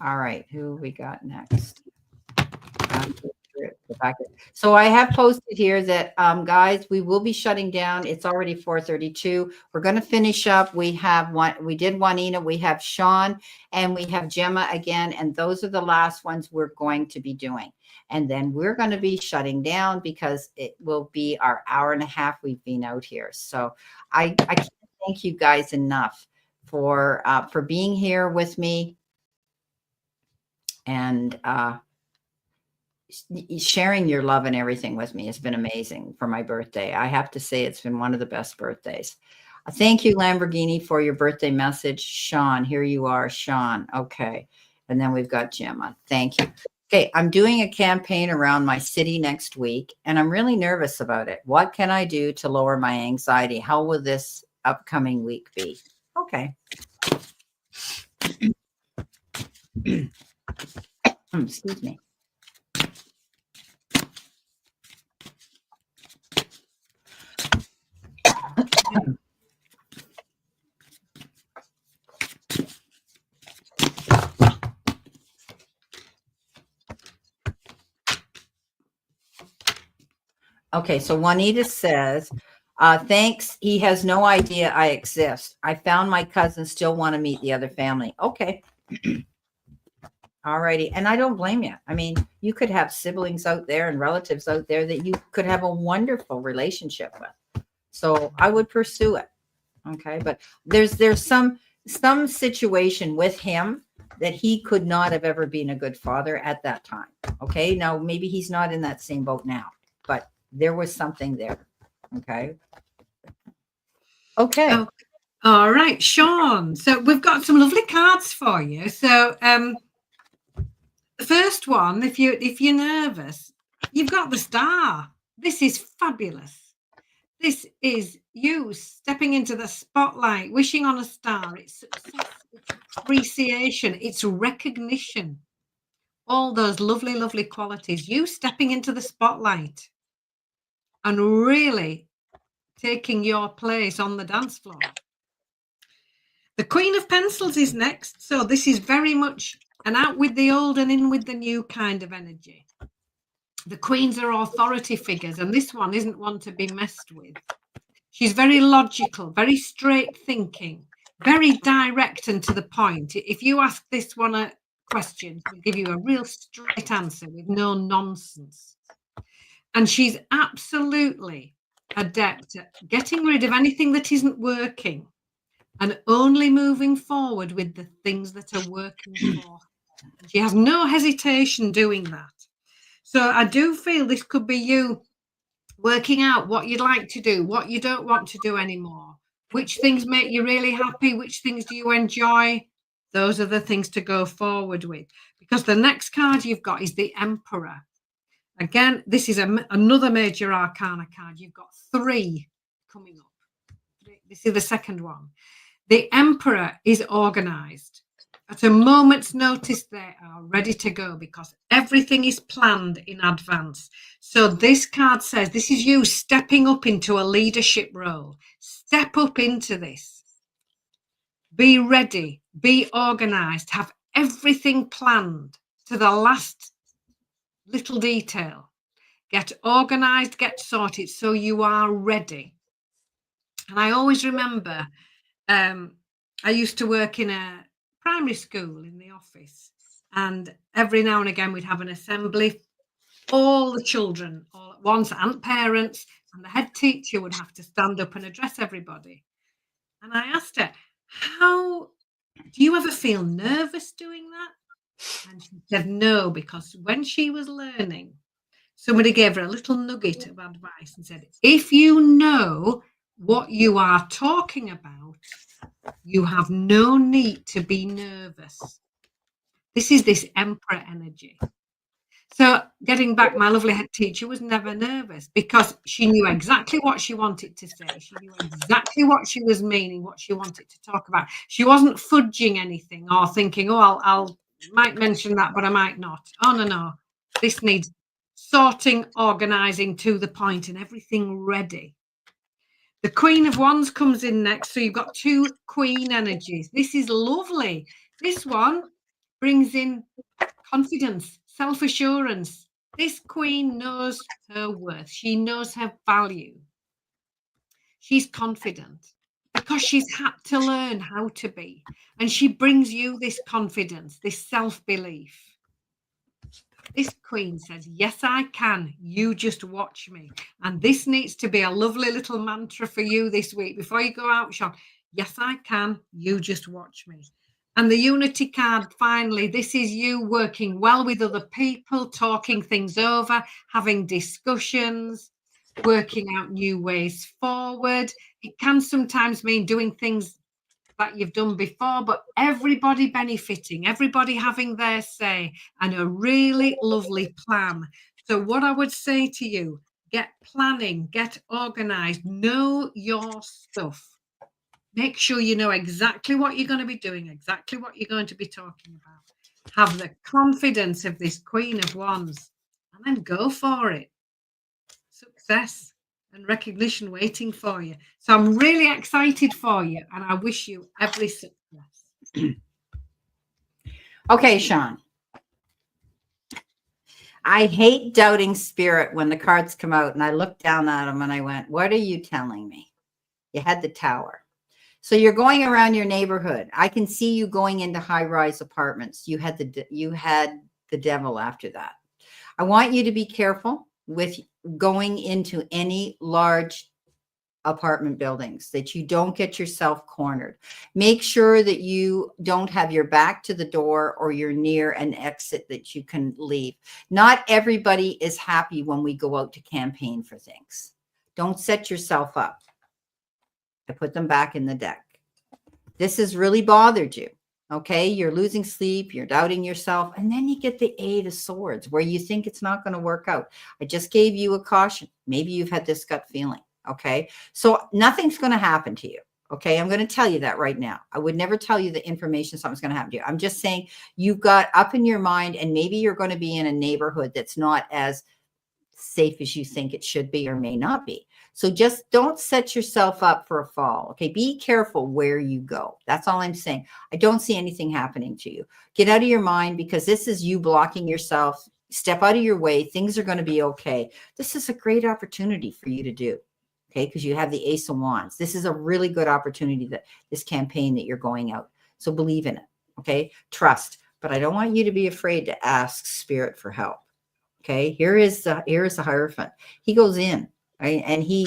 right. Who we got next? So I have posted here that, guys, we will be shutting down. It's already 4:32. We're going to finish up. We did Juanita, we have Sean, and we have Gemma again. And those are the last ones we're going to be doing. And then we're going to be shutting down because it will be our hour and a half we've been out here. So I can't thank you guys enough for being here with me. And, sharing your love and everything with me has been amazing for my birthday. I have to say it's been one of the best birthdays. Thank you, Lamborghini, for your birthday message. Sean, here you are, Sean. Okay. And then we've got Gemma. Thank you. Okay. I'm doing a campaign around my city next week, and I'm really nervous about it. What can I do to lower my anxiety? How will this upcoming week be? Okay. Excuse me. Okay, so Juanita says, thanks. He has no idea I exist. I found my cousin still want to meet the other family. Okay. All righty. And I don't blame you. I mean, you could have siblings out there and relatives out there that you could have a wonderful relationship with. So I would pursue it. Okay. But there's some situation with him that he could not have ever been a good father at that time. Okay. Now, maybe he's not in that same boat now, but there was something there. Okay. Okay. Oh, all right, Sean. So we've got some lovely cards for you. So the first one, if you're nervous, you've got the star. This is fabulous. This is you stepping into the spotlight, wishing on a star. It's success, it's appreciation, it's recognition. All those lovely, lovely qualities. You stepping into the spotlight and really taking your place on the dance floor. The Queen of Pencils is next. So this is very much an out with the old and in with the new kind of energy. The queens are authority figures, and this one isn't one to be messed with. She's very logical, very straight thinking, very direct and to the point. If you ask this one a question, she'll give you a real straight answer with no nonsense. And she's absolutely adept at getting rid of anything that isn't working and only moving forward with the things that are working for her. And she has no hesitation doing that. So I do feel this could be you working out what you'd like to do, what you don't want to do anymore, which things make you really happy, which things do you enjoy. Those are the things to go forward with. Because the next card you've got is the Emperor. Again, this is another major arcana card. You've got 3 coming up. This is the second one. The Emperor is organized. At a moment's notice, they are ready to go because everything is planned in advance. So this card says this is you stepping up into a leadership role. Step up into this. Be ready. Be organized. Have everything planned to the last little detail. Get organized, get sorted so you are ready. And I always remember I used to work in a primary school in the office, and every now and again we'd have an assembly, all the children all at once and parents, and the head teacher would have to stand up and address everybody. And I asked her, how do you ever feel nervous doing that? And she said no, because when she was learning, somebody gave her a little nugget of advice and said, if you know what you are talking about, you have no need to be nervous. This is this Emperor energy. So getting back, my lovely head teacher was never nervous because she knew exactly what she wanted to say. She knew exactly what she was meaning, what she wanted to talk about. She wasn't fudging anything or thinking, oh, I'll might mention that, but I might not. Oh, no. This needs sorting, organizing to the point and everything ready. The Queen of Wands comes in next. So you've got 2 Queen energies. This is lovely. This one brings in confidence, self-assurance. This Queen knows her worth. She knows her value. She's confident because she's had to learn how to be. And she brings you this confidence, this self-belief. This Queen says, yes, I can. You just watch me. And this needs to be a lovely little mantra for you this week. Before you go out, Sean, yes, I can. You just watch me. And the Unity card, finally, this is you working well with other people, talking things over, having discussions, working out new ways forward. It can sometimes mean doing things that you've done before, but everybody benefiting, everybody having their say, and a really lovely plan. So what I would say to you, get planning, get organized, know your stuff. Make sure you know exactly what you're going to be doing, exactly what you're going to be talking about. Have the confidence of this Queen of Wands, and then go for it. Success and recognition waiting for you. So I'm really excited for you, and I wish you every success. Okay, Sean. I hate doubting spirit when the cards come out, and I looked down at them and I went, what are you telling me? You had the Tower. So you're going around your neighborhood. I can see you going into high-rise apartments. You had the devil after that. I want you to be careful with going into any large apartment buildings, that you don't get yourself cornered. Make sure that you don't have your back to the door or you're near an exit that you can leave. Not everybody is happy when we go out to campaign for things. Don't set yourself up. I put them back in the deck. This has really bothered you. Okay, you're losing sleep, you're doubting yourself, and then you get the 8 of Swords where you think it's not going to work out. I just gave you a caution. Maybe you've had this gut feeling. Okay, so nothing's going to happen to you. Okay, I'm going to tell you that right now. I would never tell you the information something's going to happen to you. I'm just saying you've got up in your mind, and maybe you're going to be in a neighborhood that's not as safe as you think it should be or may not be. So just don't set yourself up for a fall. Okay, be careful where you go. That's all I'm saying. I don't see anything happening to you. Get out of your mind, because this is you blocking yourself. Step out of your way. Things are going to be okay. This is a great opportunity for you to do. Okay, because you have the Ace of Wands. This is a really good opportunity, that this campaign that you're going out. So believe in it. Okay, trust. But I don't want you to be afraid to ask Spirit for help. Okay, here is the Hierophant. He goes in. right? And he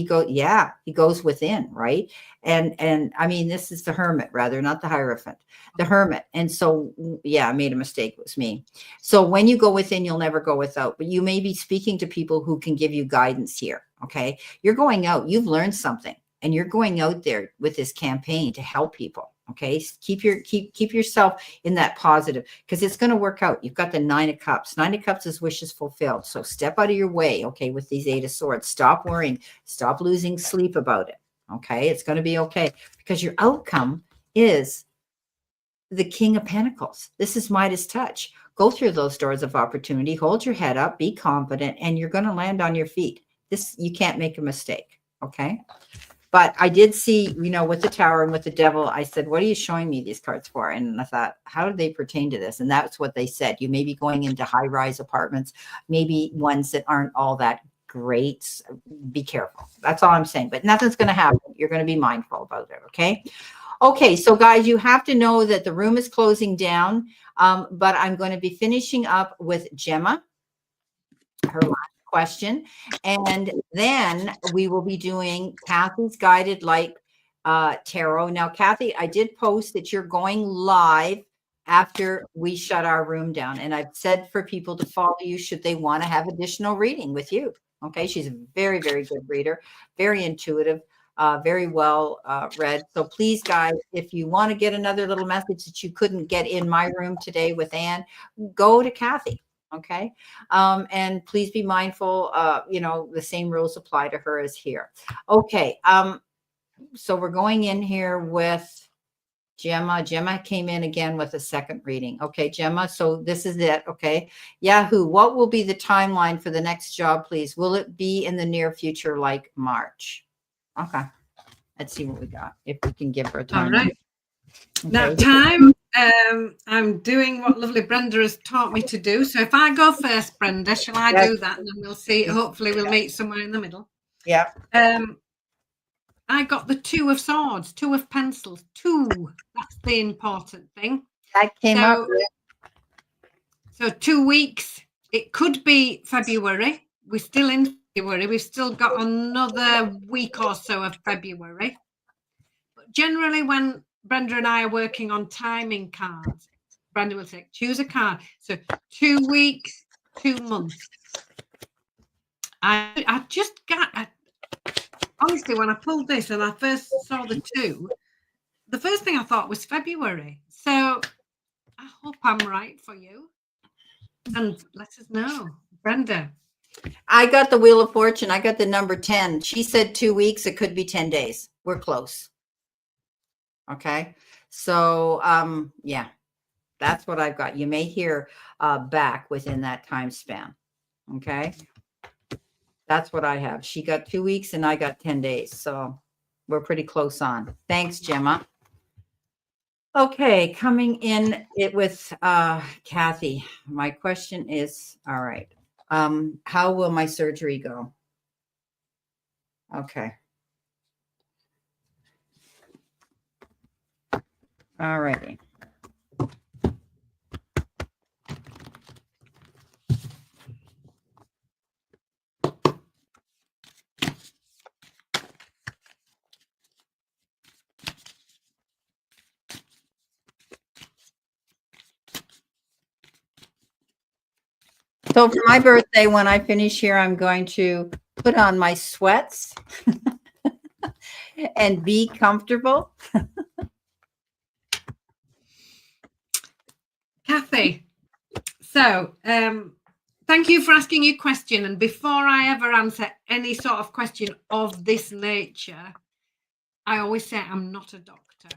goes, yeah, he goes within, right? And I mean, this is the hermit, rather, not the Hierophant, the hermit. And so, yeah, I made a mistake. It was me. So when you go within, you'll never go without. But you may be speaking to people who can give you guidance here. Okay, you're going out. You've learned something, and you're going out there with this campaign to help people. Okay, keep yourself in that positive, because it's going to work out. You've got the 9 of Cups. 9 of Cups is wishes fulfilled. So step out of your way. Okay, with these 8 of Swords, stop worrying, stop losing sleep about it. Okay, it's going to be okay, because your outcome is the King of Pentacles. This is Midas touch. Go through those doors of opportunity, hold your head up, be confident, and you're going to land on your feet. This, you can't make a mistake. Okay. But I did see, with the Tower and with the Devil, I said, what are you showing me these cards for? And I thought, how do they pertain to this? And that's what they said. You may be going into high-rise apartments, maybe ones that aren't all that great. Be careful. That's all I'm saying. But nothing's going to happen. You're going to be mindful about it. Okay. Okay. So guys, you have to know that the room is closing down. But I'm going to be finishing up with Gemma, her last question, and then we will be doing Kathy's guided light tarot. Now, Kathy, I did post that you're going live after we shut our room down, and I've said for people to follow you should they want to have additional reading with you. Okay, she's a very, very good reader, very intuitive, very well read. So please, guys, if you want to get another little message that you couldn't get in my room today with Anne, go to Kathy. Okay. And please be mindful, the same rules apply to her as here. Okay. So we're going in here with Gemma. Gemma came in again with a second reading. Okay, Gemma. So this is it. Okay. Yahoo. What will be the timeline for the next job, please? Will it be in the near future, like March? Okay. Let's see what we got. If we can give her a timeline. All right. Okay. That time, I'm doing what lovely Brenda has taught me to do. So if I go first, Brenda, shall I do that? And then we'll see. Hopefully we'll meet somewhere in the middle. Yeah. I got the 2 of Swords, 2 of Pencils, 2. That's the important thing. That came up. So 2 weeks. It could be February. We're still in February. We've still got another week or so of February. But generally, when Brenda and I are working on timing cards, Brenda will say, choose a card. So 2 weeks, 2 months. I just got, honestly, when I pulled this and I first saw the 2, the first thing I thought was February. So I hope I'm right for you. And let us know. Brenda. I got the Wheel of Fortune. I got the number 10. She said 2 weeks. It could be 10 days. We're close. Okay. So, yeah, that's what I've got. You may hear back within that time span. Okay. That's what I have. She got 2 weeks and I got 10 days. So we're pretty close on. Thanks, Gemma. Okay. Coming in it with Kathy. My question is, all right. How will my surgery go? Okay. All righty. So for my birthday, when I finish here, I'm going to put on my sweats and be comfortable. Kathy, so thank you for asking your question. And before I ever answer any sort of question of this nature, I always say I'm not a doctor.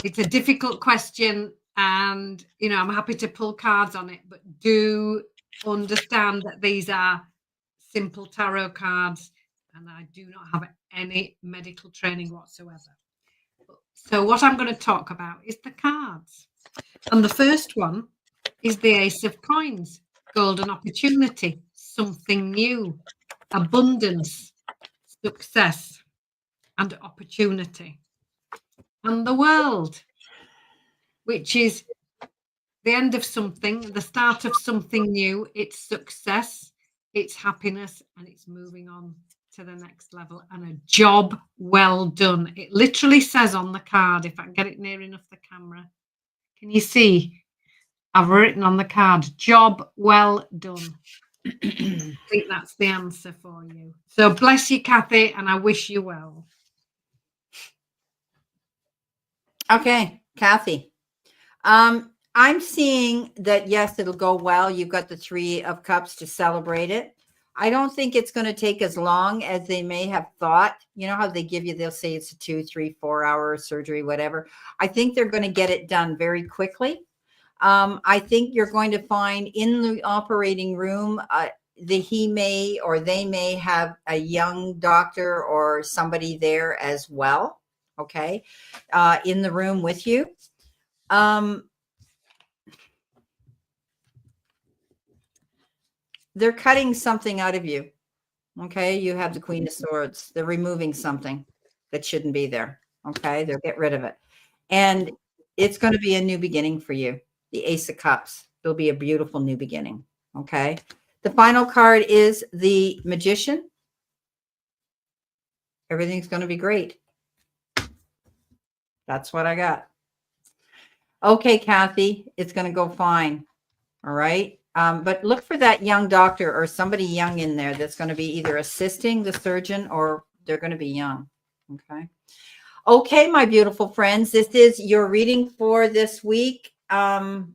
It's a difficult question, and I'm happy to pull cards on it, but do understand that these are simple tarot cards and I do not have any medical training whatsoever. So what I'm going to talk about is the cards. And the first one is the Ace of Coins, golden opportunity, something new, abundance, success, and opportunity. And the World, which is the end of something, the start of something new. It's success, it's happiness, and it's moving on to the next level, and a job well done. It literally says on the card, if I can get it near enough the camera, can you see? I've written on the card, job well done. I think that's the answer for you. So bless you, Kathy, and I wish you well. Okay, Kathy. I'm seeing that, yes, it'll go well. You've got the 3 of Cups to celebrate it. I don't think it's going to take as long as they may have thought. You know how they give you, they'll say it's a 2, 3, 4-hour surgery, whatever. I think they're going to get it done very quickly. I think you're going to find in the operating room, he may or they may have a young doctor or somebody there as well. Okay. In the room with you. They're cutting something out of you. Okay. You have the Queen of Swords. They're removing something that shouldn't be there. Okay. They'll get rid of it. And it's going to be a new beginning for you. The Ace of Cups. It'll be a beautiful new beginning. Okay. The final card is the Magician. Everything's going to be great. That's what I got. Okay, Kathy, it's going to go fine. All right. But look for that young doctor or somebody young in there that's going to be either assisting the surgeon or they're going to be young. Okay. Okay, my beautiful friends, this is your reading for this week. I'm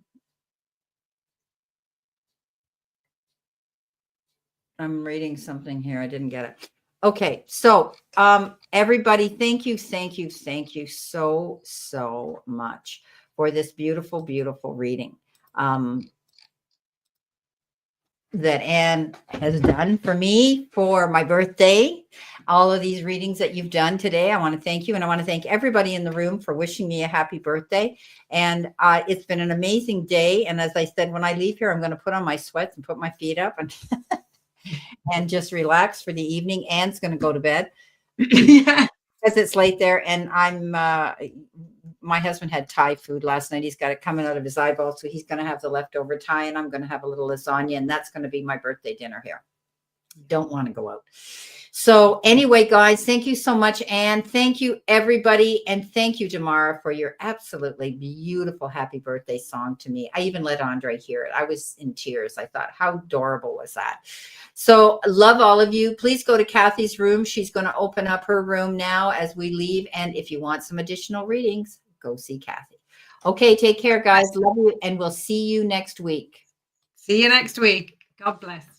reading something here. I didn't get it. Okay. So, everybody, thank you so much for this beautiful, beautiful reading. That Anne has done for me for my birthday. All of these readings that you've done today, I want to thank you. And I want to thank everybody in the room for wishing me a happy birthday. And it's been an amazing day. And as I said, when I leave here, I'm going to put on my sweats and put my feet up and, and just relax for the evening. Anne's going to go to bed. Yeah. Because it's late there. And my husband had Thai food last night. He's got it coming out of his eyeball. So he's going to have the leftover Thai and I'm going to have a little lasagna. And that's going to be my birthday dinner here. Don't want to go out. So anyway, guys, thank you so much, Anne. Thank you, everybody. And thank you, Damara, for your absolutely beautiful happy birthday song to me. I even let Andre hear it. I was in tears. I thought, how adorable was that? So love all of you. Please go to Kathy's room. She's going to open up her room now as we leave. And if you want some additional readings, go see Kathy. Okay, take care, guys. Love you. And we'll see you next week. See you next week. God bless.